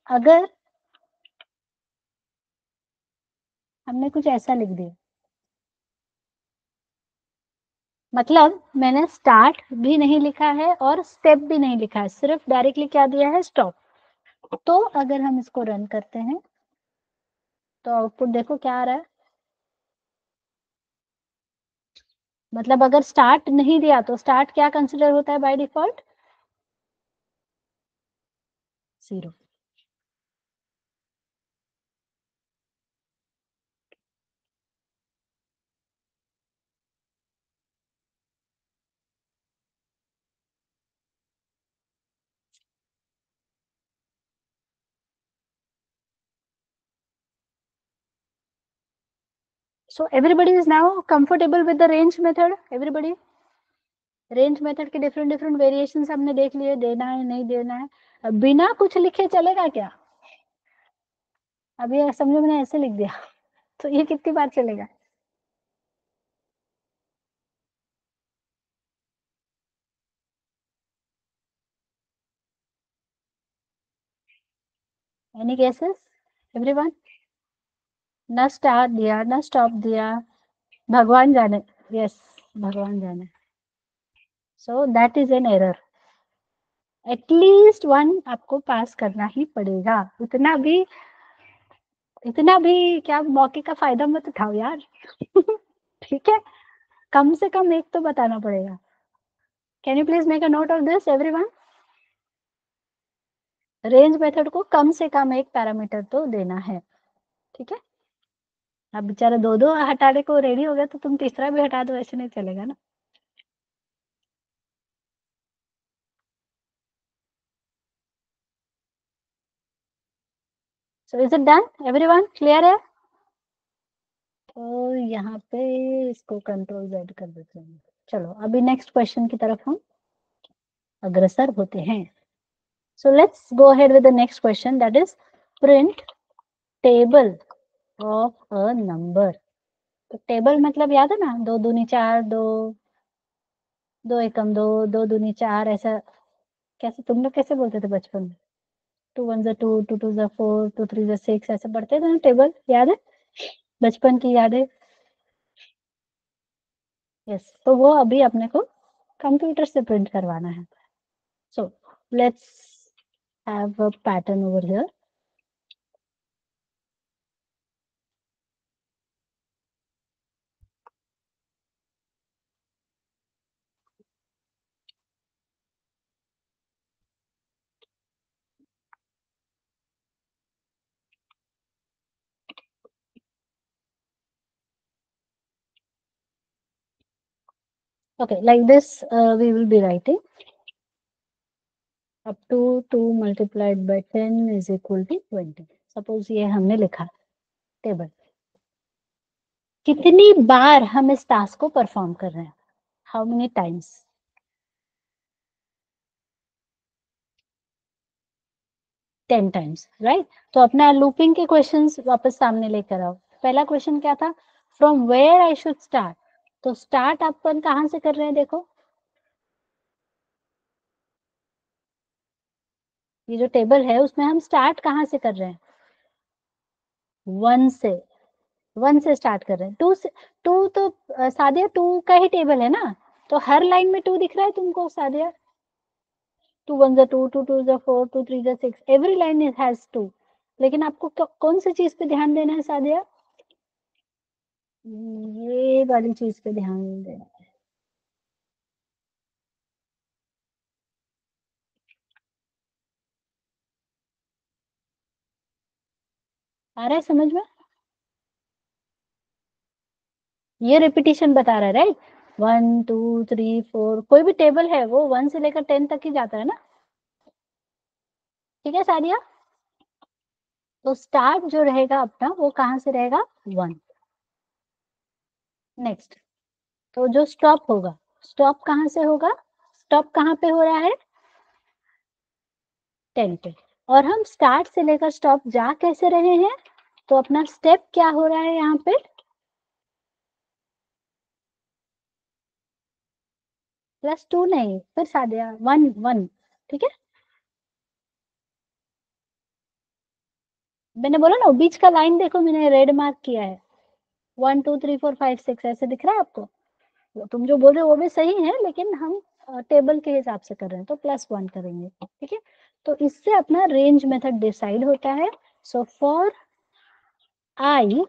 अगर हमने कुछ ऐसा लिख दिया, मतलब मैंने स्टार्ट भी नहीं लिखा है और स्टेप भी नहीं लिखा है, सिर्फ डायरेक्टली क्या दिया है, स्टॉप, तो अगर हम इसको रन करते हैं तो आउटपुट देखो क्या आ रहा है। मतलब अगर स्टार्ट नहीं दिया तो स्टार्ट क्या कंसिडर होता है by default, 0। So everybody is now comfortable with the range method. Everybody, range method के डिफरेंट डिफरेंट वेरिएशंस हमने देख लिए, देना है नहीं देना है, बिना कुछ लिखे चलेगा क्या? अभी समझो मैंने ऐसे लिख दिया तो ये कितनी बार चलेगा? Any cases everyone? ना स्टार्ट दिया ना स्टॉप दिया, भगवान जाने। यस, भगवान जाने। सो that is an error. At least one आपको पास करना ही पड़ेगा, इतना भी क्या मौके का फायदा मत उठाओ यार ठीक है, कम से कम एक तो बताना पड़ेगा। Can you please make a note of this everyone? Range method को कम से कम एक पैरामीटर तो देना है, ठीक है? अब बेचारा दो दो हटाने को रेडी हो गया तो तुम तीसरा भी हटा दो, ऐसे नहीं चलेगा ना। So is it done everyone, clear है? तो यहाँ पे इसको कंट्रोल जेड कर देते हैं। चलो अभी नेक्स्ट क्वेश्चन की तरफ हम अग्रसर होते हैं। So let's go ahead with the next question, that is print table of a number. तो टेबल मतलब याद है ना, दो दूनी चार, दो दो एकम दो, दो दूनी चार, ऐसा कैसे तुम लोग कैसे बोलते थे बचपन में? टू वन जा टू, टू टू जा फोर, टू थ्री जा सिक्स, ऐसे पढ़ते थे ना टेबल, याद है? बचपन की यादें। यस, तो वो अभी अपने को कंप्यूटर से प्रिंट करवाना है। So let's have a pattern over here. Okay, like this we will be writing up to 2 multiplied by 10 is equal to 20. Suppose ये हमने लिखा टेबल। कितनी बार हम इस टास्क को परफॉर्म कर रहे हैं? How many times? 10 times, right? तो अपना लूपिंग के क्वेश्चंस वापस सामने लेकर आओ। पहला क्वेश्चन क्या था? From where I should start. तो स्टार्ट अपन कहाँ से कर रहे हैं? देखो ये जो टेबल है उसमें हम स्टार्ट कहाँ से कर रहे हैं? वन से। वन से स्टार्ट कर रहे हैं। टू से, टू तो सादिया टू का ही टेबल है ना, तो हर लाइन में टू दिख रहा है तुमको सादिया? टू वन जा टू, टू टू जा फोर, टू थ्री जा six, every line has two. लेकिन आपको कौन सी चीज पे ध्यान देना है सादिया? ये वाली चीज पे ध्यान देना है। आ रहा है समझ में? ये रिपीटिशन बता रहा है, right? One two three four, कोई भी टेबल है वो वन से लेकर 10 तक ही जाता है ना, ठीक है सादिया? तो स्टार्ट जो रहेगा अपना वो कहाँ से रहेगा? वन। नेक्स्ट, तो जो स्टॉप होगा, स्टॉप कहाँ से होगा? स्टॉप कहाँ पे हो रहा है? 10 पे। और हम स्टार्ट से लेकर स्टॉप जा कैसे रहे हैं? तो अपना स्टेप क्या हो रहा है यहाँ पे? प्लस टू नहीं, फिर सादिया वन वन, ठीक है? मैंने बोला ना बीच का लाइन देखो, मैंने रेड मार्क किया है। One two three four five six ऐसे दिख रहा है आपको? तुम जो बोल रहे हो वो भी सही है, लेकिन हम टेबल के हिसाब से कर रहे हैं तो प्लस वन करेंगे, ठीक है? तो इससे अपना रेंज मेथड डिसाइड होता है। So for I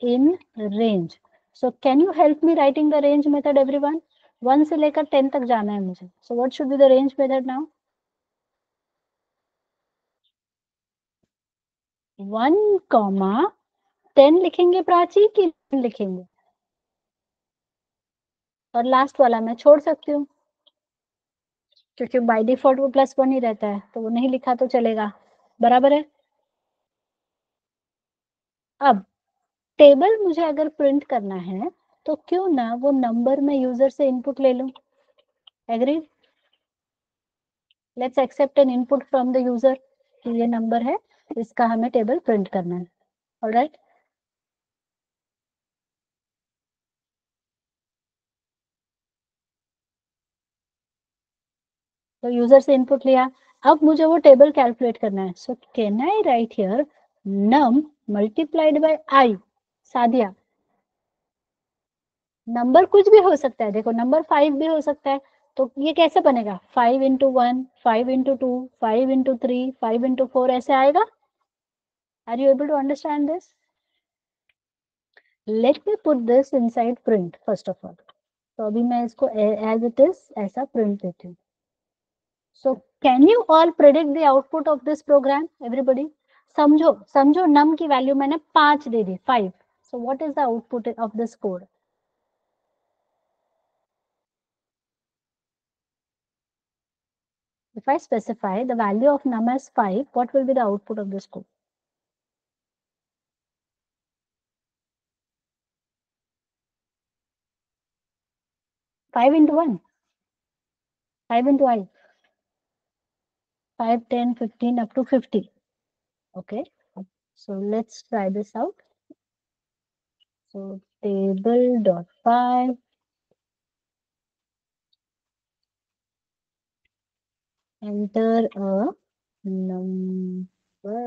in range, so can you help me writing the range method everyone? One से लेकर 10 तक जाना है मुझे, so what should be the range method now? One comma 10 लिखेंगे प्राची की लिखेंगे? और लास्ट वाला मैं छोड़ सकती हूँ क्योंकि बाय डिफॉल्ट वो प्लस वन ही रहता है, तो वो नहीं लिखा तो चलेगा, बराबर है? अब टेबल मुझे अगर प्रिंट करना है तो क्यों ना वो नंबर में यूजर से इनपुट ले लूं. Agree. Let's accept an input from the user कि ये नंबर है, इसका हमें टेबल प्रिंट करना है. ऑलराइट. तो यूजर से इनपुट लिया, अब मुझे वो टेबल कैलकुलेट करना है. So can I write here num multiplied by I. Sadiya, number कुछ भी हो सकता है, देखो नंबर 5 भी हो सकता है. तो ये कैसे बनेगा? 5 into 1, 5 into 2, 5 into 3, 5 into 4 ऐसे आएगा. Are you able to understand this? Let me put this inside print first of all. तो अभी मैं इसको एज इट इज ऐसा प्रिंट देती हूँ. So can you all predict the output of this program? Everybody समझो समझो, नम की वैल्यू मैंने 5 दे दी, 5. So what is the output of this code? If I specify the value of num as 5, what will be the output of this code? 5 into 1, 5 into I, 5, 10, 15, up to 50. Okay, so let's try this out. So table.5, enter a number.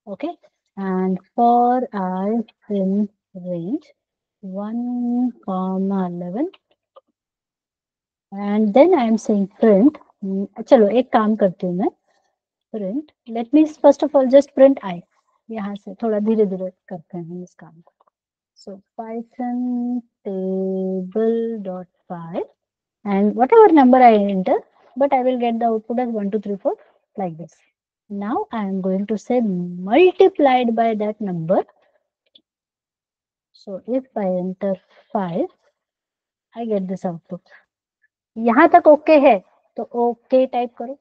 Okay, and for I in range 1, 11, and then I am saying print. चलो एक काम करती हूँ मैं. Print, let me first of all just print I. यहाँ से थोड़ा धीरे धीरे करते हैं इस काम को. सो Python table dot five and whatever number I enter, but I will get the output as 1, 2, 3, 4 like this. Now I am going to say multiplied by that number. So if I enter 5, I get this output. यहाँ तक okay है तो okay type करो.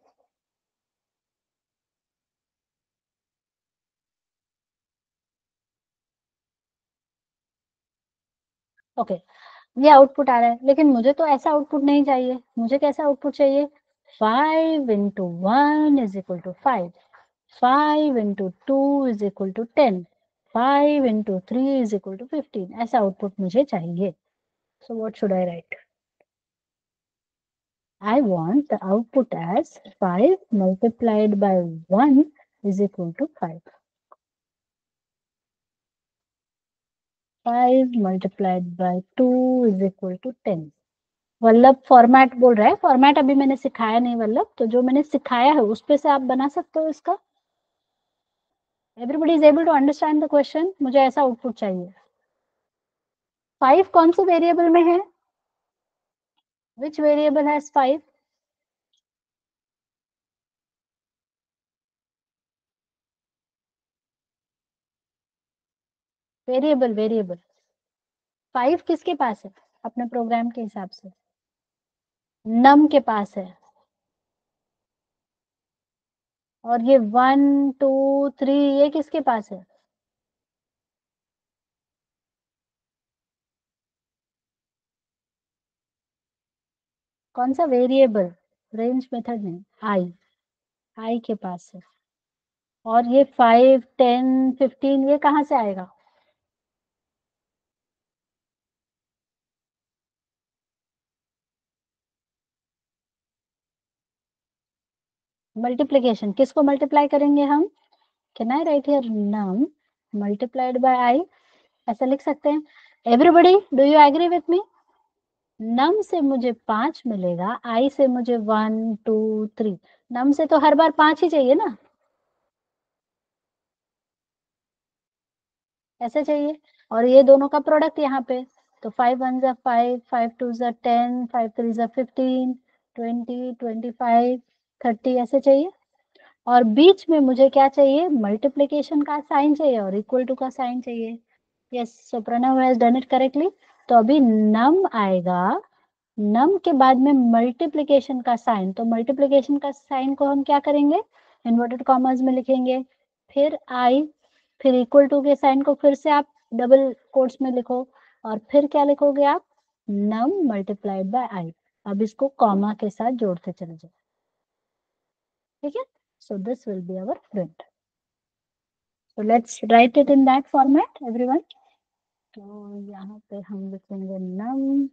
Okay, ये output आ रहा है, लेकिन मुझे तो ऐसा आउटपुट नहीं चाहिए. मुझे कैसा आउटपुट चाहिए? 5 into 1 is equal to 5, 5 into 2 is equal to 10, 5 into 3 is equal to 15. ऐसा आउटपुट मुझे चाहिए. So what should I write? I want the output as 5 multiplied by 1 is equal to 5. 5 multiplied by 2 is equal to 10. Vallabh format बोल रहा है. Format अभी मैंने सिखाया नहीं वल्लभ, तो जो मैंने सिखाया है उस पे से आप बना सकते हो इसका. Everybody is able to understand the question? मुझे ऐसा आउटपुट चाहिए. 5 कौन से वेरिएबल में है? विच वेरिएबल हैज 5? वेरिएबल वेरिएबल 5 किसके पास है अपने प्रोग्राम के हिसाब से? नम के पास है. और ये 1, 2, 3 ये किसके पास है? कौन सा वेरिएबल? रेंज मेथड में आई, आई के पास है. और ये 5, 10, 15 ये कहाँ से आएगा? मल्टीप्लीकेशन. किसको मल्टीप्लाई करेंगे हम? Can I write here num multiplied by I? ऐसा लिख सकते हैं. Everybody do you agree with me? Num से मुझे 5 मिलेगा, आई से मुझे 1, 2, 3. नम से तो हर बार 5 ही चाहिए ना, ऐसे चाहिए. और ये दोनों का प्रोडक्ट यहाँ पे. तो 5 1 जा 5, 5 2 जा 10, 5 3 जा 15, 20, 25, 30 ऐसे चाहिए. और बीच में मुझे क्या चाहिए? मल्टीप्लीकेशन का साइन चाहिए और इक्वल टू का साइन चाहिए. Yes, so Pranav has done it correctly. तो अभी नम आएगा, नम के बाद में मल्टीप्लीकेशन का साइन. तो मल्टीप्लीकेशन का साइन को हम क्या करेंगे? इन्वर्टेड कॉमर्स में लिखेंगे. फिर आई, फिर इक्वल टू के साइन को फिर से आप डबल कोट्स में लिखो, और फिर क्या लिखोगे आप, नम मल्टीप्लाइड बाय आई। अब इसको कॉमा के साथ जोड़ते चले जाओ, ठीक है। So this will be our print. So let's write it in that format everyone. तो यहाँ पे हम लिखेंगे num,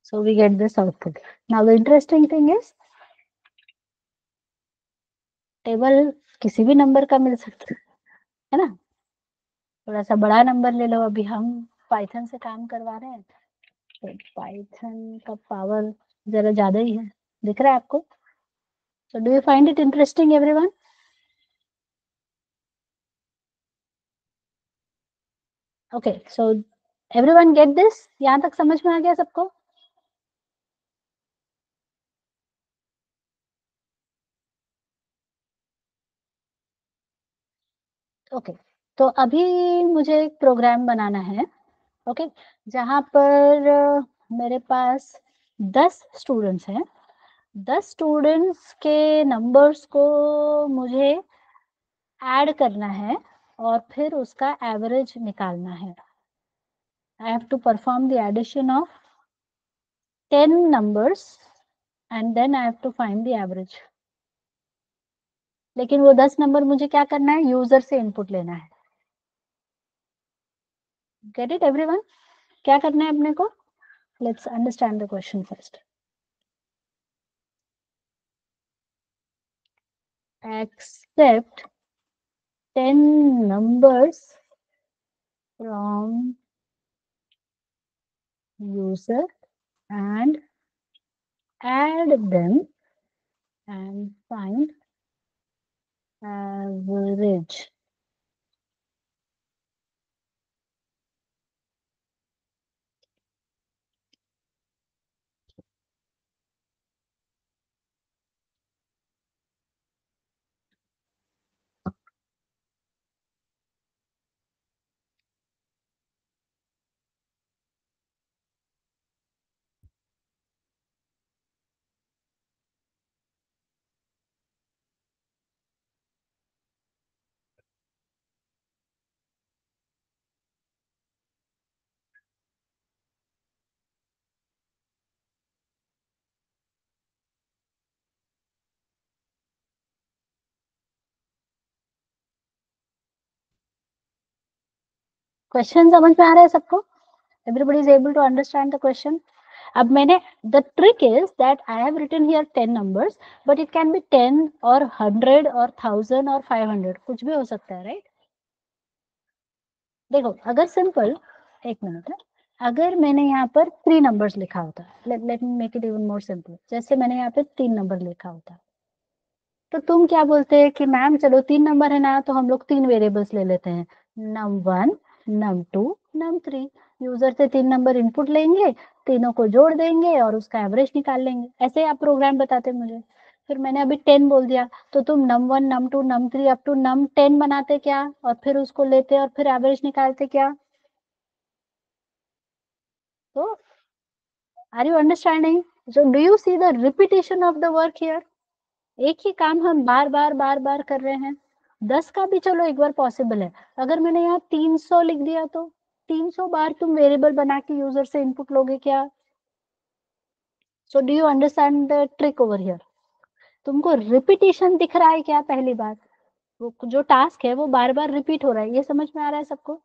so we get this output. Now the interesting thing is, table किसी भी नंबर का मिल सकता है ना, थोड़ा सा बड़ा नंबर ले लो, अभी हम पाइथन से काम करवा रहे हैं तो पाइथन का पावर जरा ज्यादा ही है, दिख रहा है आपको। सो do you find it interesting everyone? Okay, so everyone get this, यहाँ तक समझ में आ गया सबको? ओके, तो अभी मुझे एक प्रोग्राम बनाना है, ओके, जहाँ पर मेरे पास 10 स्टूडेंट्स हैं। 10 स्टूडेंट्स के नंबर्स को मुझे ऐड करना है और फिर उसका एवरेज निकालना है। I have to perform the addition of 10 numbers and then I have to find the average। लेकिन वो 10 नंबर मुझे क्या करना है, यूजर से इनपुट लेना है। Get it everyone? क्या करना है अपने को? Let's understand the question first. Accept 10 numbers from user and add them and find average। Question समझ में आ रहा है सबको? Everybody is able to understand the question? अब मैंने, the trick is that I have written here 10 numbers, but it can be 10 or 100 or 1000 or 500, कुछ भी हो सकता है, right? देखो, अगर सिंपल, एक मिनट है, अगर मैंने यहाँ पर 3 नंबर्स लिखा होता, let me make it even more simple, जैसे मैंने यहाँ पे 3 नंबर लिखा होता, तो तुम क्या बोलते हैं कि मैम चलो 3 नंबर है ना, तो हम लोग 3 वेरिएबल्स ले लेते हैं, num1, num2, num3। यूजर से 3 नंबर इनपुट लेंगे, तीनों को जोड़ देंगे और उसका एवरेज निकाल लेंगे। ऐसे आप प्रोग्राम बताते मुझे। फिर मैंने अभी 10 बोल दिया, तो तुम num1, num2, num3 up to num10 बनाते क्या, और फिर उसको लेते और फिर एवरेज निकालते क्या? तो are you understanding? So do you see the repetition of the work here? एक ही काम हम बार बार बार बार कर रहे हैं। 10 का भी चलो एक बार पॉसिबल है, अगर मैंने यहाँ 300 लिख दिया तो 300 बार तुम वेरिएबल बना के यूजर से इनपुट लोगे क्या? सो do you understand the trick over here? तुमको रिपीटेशन दिख रहा है क्या? पहली बात, वो जो टास्क है वो बार बार रिपीट हो रहा है, ये समझ में आ रहा है सबको?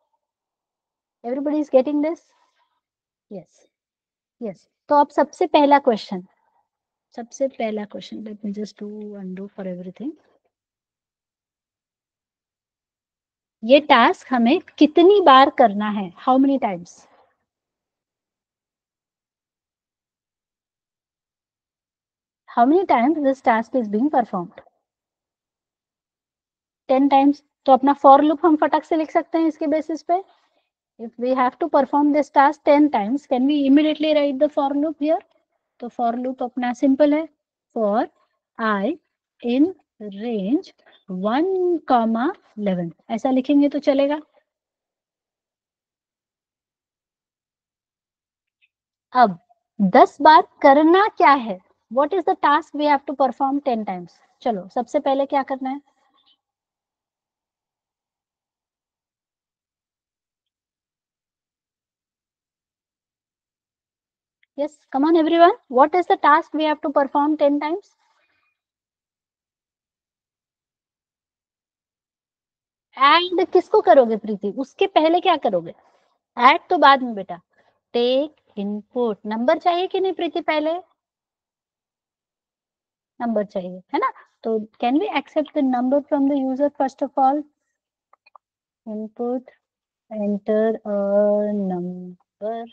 Everybody is getting this? Yes, yes. तो अब सबसे पहला question, let me just do undo for everything. ये टास्क हमें कितनी बार करना है, how many times? How many times this task is being performed? 10 times. तो अपना फॉर लूप हम फटक से लिख सकते हैं इसके बेसिस पे। If we have to perform this task 10 times, can we immediately write the for loop here? तो फॉर लूप अपना सिंपल है, फॉर आई इन रेंज 1, 11, ऐसा लिखेंगे तो चलेगा? अब 10 बार करना क्या है, what is the task we have to perform 10 times. चलो सबसे पहले क्या करना है, yes come on everyone, what is the task we have to perform 10 times. And किसको करोगे प्रीति, उसके पहले क्या करोगे, ऐड तो बाद में बेटा, टेक इनपुट, नंबर चाहिए कि नहीं प्रीति, पहले नंबर चाहिए है ना। तो can we accept the number from the user, first of all input, enter a number,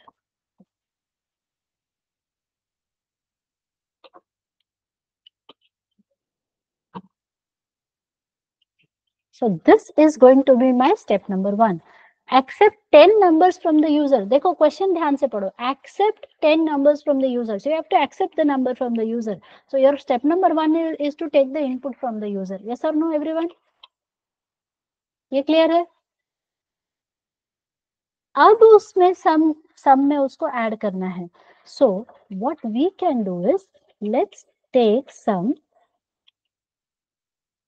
so this is going to be my step number 1, accept 10 numbers from the user। देखो question ध्यान से पढ़ो, accept 10 numbers from the user, so you have to accept the number from the user, so your step number 1 is to take the input from the user, yes or no everyone, ये clear है। अब उसमें sum में उसको add करना है, so what we can do is, let's take sum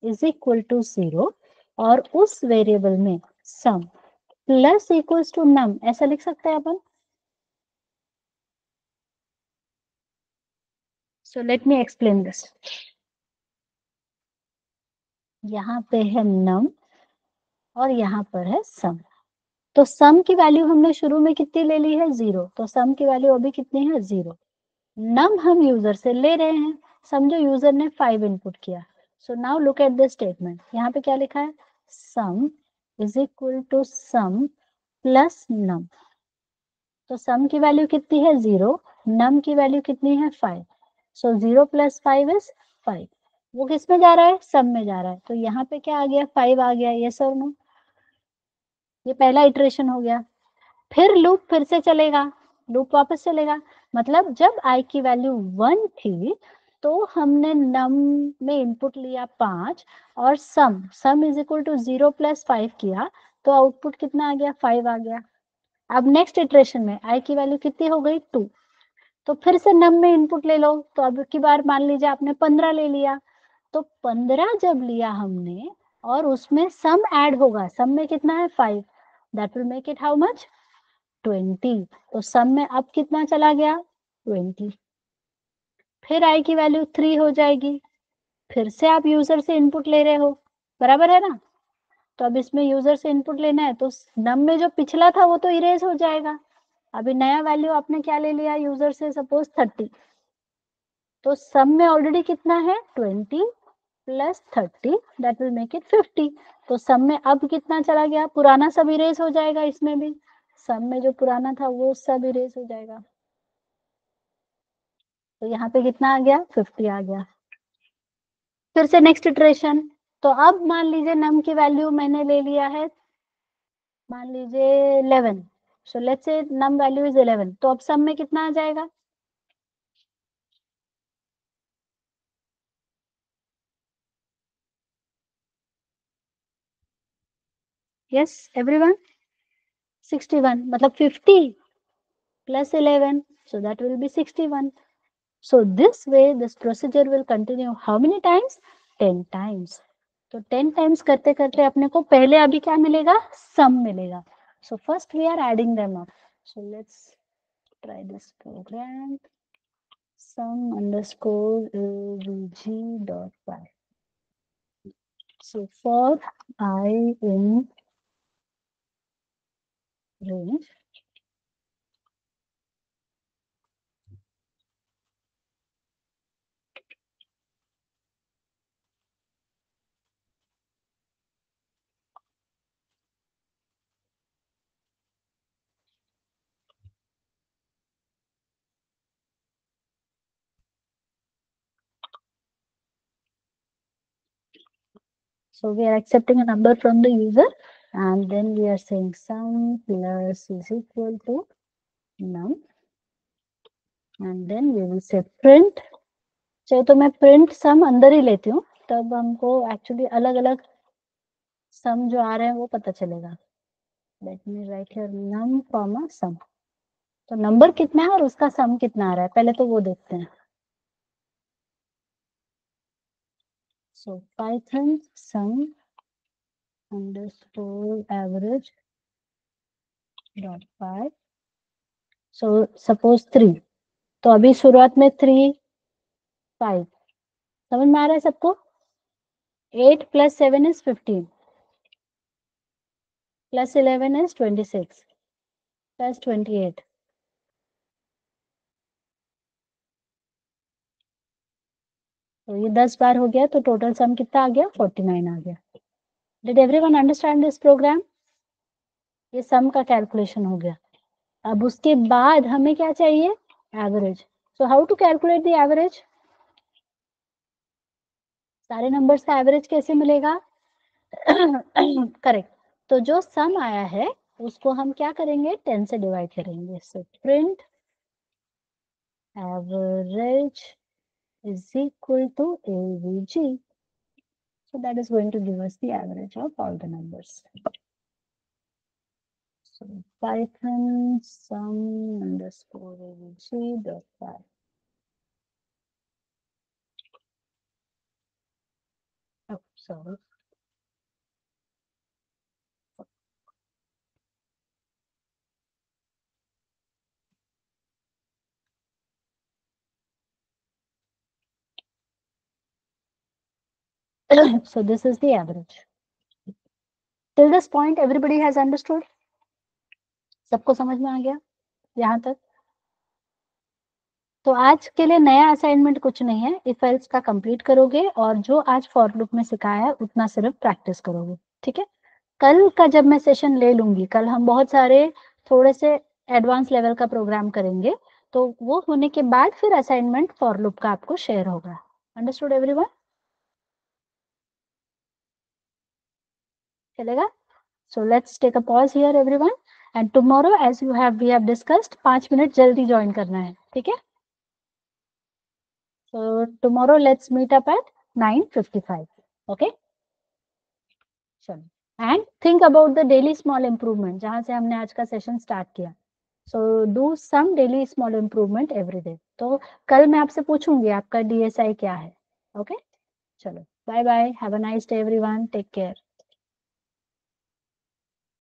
is equal to 0 और उस वेरिएबल में sum plus equals to num, ऐसा लिख सकते हैं अपन। So let me explain this, यहाँ पे है नम और यहाँ पर है सम, तो सम की वैल्यू हमने शुरू में कितनी ले ली है 0, तो सम की वैल्यू अभी कितनी है 0, नम हम यूजर से ले रहे हैं, समझो यूजर ने 5 इनपुट किया, so now look at this statement, यहाँ पे क्या लिखा है, sum is equal to sum plus num, तो सम की वैल्यू कितनी है 0, नम की वैल्यू कितनी है 5, सो 0 प्लस 5 इज 5, वो किस में जा रहा है, सम में जा रहा है, तो यहाँ पे क्या आ गया 5 आ गया, यस और नो, ये पहला इटरेशन हो गया। फिर लूप फिर से चलेगा, लूप वापस चलेगा, मतलब जब आई की वैल्यू 1 थी तो हमने नम में इनपुट लिया 5 और sum is equal to 0 plus 5 किया, तो आउटपुट कितना आ गया 5 आ गया। अब नेक्स्ट इटरेशन में आई की वैल्यू कितनी हो गई 2, तो फिर से नम में इनपुट ले लो, तो अब की बार मान लीजिए आपने 15 ले लिया, तो 15 जब लिया हमने और उसमें सम ऐड होगा, सम में कितना है 5, that will make it how much 20, तो सम में अब कितना चला गया 20, फिर आई की वैल्यू 3 हो जाएगी, फिर से आप यूजर से इनपुट ले रहे हो, बराबर है ना, तो अब इसमें यूजर से इनपुट लेना है, तो नम में जो पिछला था वो तो इरेज हो जाएगा, अभी नया वैल्यू आपने क्या ले लिया यूजर से, सपोज 30, तो सम में ऑलरेडी कितना है 20 plus 30 that will make it 50, तो सम में अब कितना चला गया, पुराना सब इरेज हो जाएगा, इसमें भी सम में जो पुराना था वो सब इरेज हो जाएगा, तो यहाँ पे कितना आ गया 50 आ गया। फिर से नेक्स्ट इटरेशन, तो अब मान लीजिए नम की वैल्यू मैंने ले लिया है, मान लीजिए 11, so let's say num value is 11, तो अब सम में कितना आ जाएगा, यस एवरीवन 61, मतलब 50 plus 11, so that will be 61, so this way this procedure will continue how many times, 10 times, तो 10 टाइम्स करते करते अपने को पहले अभी क्या मिलेगा, सम मिलेगा, so first we are adding them up, so let's try this program, sum underscore vg dot py, so for I in range, so we are accepting a number from the user and then we are saying sum plus is equal to num and then we will say print, चलो तो मैं print sum अंदर ही लेती हूँ, तब हमको actually अलग अलग सम जो आ रहे हैं वो पता चलेगा, let me right here num comma sum, तो नंबर कितना है और उसका सम कितना आ रहा है, पहले तो वो देखते हैं. So python sum underscore average dot py. So suppose 3. तो अभी शुरुआत में 3 5. समझ में आ रहा है सबको? 8 + 7 is 15 + 11 is 26 + 28. तो ये 10 बार हो गया, तो टोटल सम कितना आ गया? 49 आ गया. Did everyone understand this program? ये सम का कैलकुलेशन हो गया. अब उसके बाद हमें क्या चाहिए? Average. So how to calculate the average? सारे नंबर्स का एवरेज कैसे मिलेगा? करेक्ट. तो जो सम आया है उसको हम क्या करेंगे? 10 से डिवाइड करेंगे. So print average is equal to AVG. So that is going to give us the average of all the numbers. So Python sum underscore AVG dot py. Oh, sorry. So this is the average. Till this point, everybody has understood? सबको समझ में आ गया यहाँ तक? तो आज के लिए नया असाइनमेंट कुछ नहीं है. इफ एल्स का कंप्लीट करोगे और जो आज फॉर लूप में सिखाया है उतना सिर्फ प्रैक्टिस करोगे. ठीक है? कल का जब मैं सेशन ले लूंगी, कल हम बहुत सारे थोड़े से एडवांस लेवल का प्रोग्राम करेंगे, तो वो होने के बाद फिर असाइनमेंट फॉर लूप का आपको शेयर होगा. Understood everyone? चलेगा? So let's take a pause here everyone, and tomorrow as we have discussed 5 minute जल्दी ज्वाइन करना है. ठीक है? So tomorrow let's meet up at 9:55. Okay, चलो. And think about the daily small improvement जहां से हमने आज का सेशन स्टार्ट किया. So do some daily small improvement every day. तो कल मैं आपसे पूछूंगी आपका DSI क्या है. ओके, चलो, bye bye, have a nice day everyone, take care.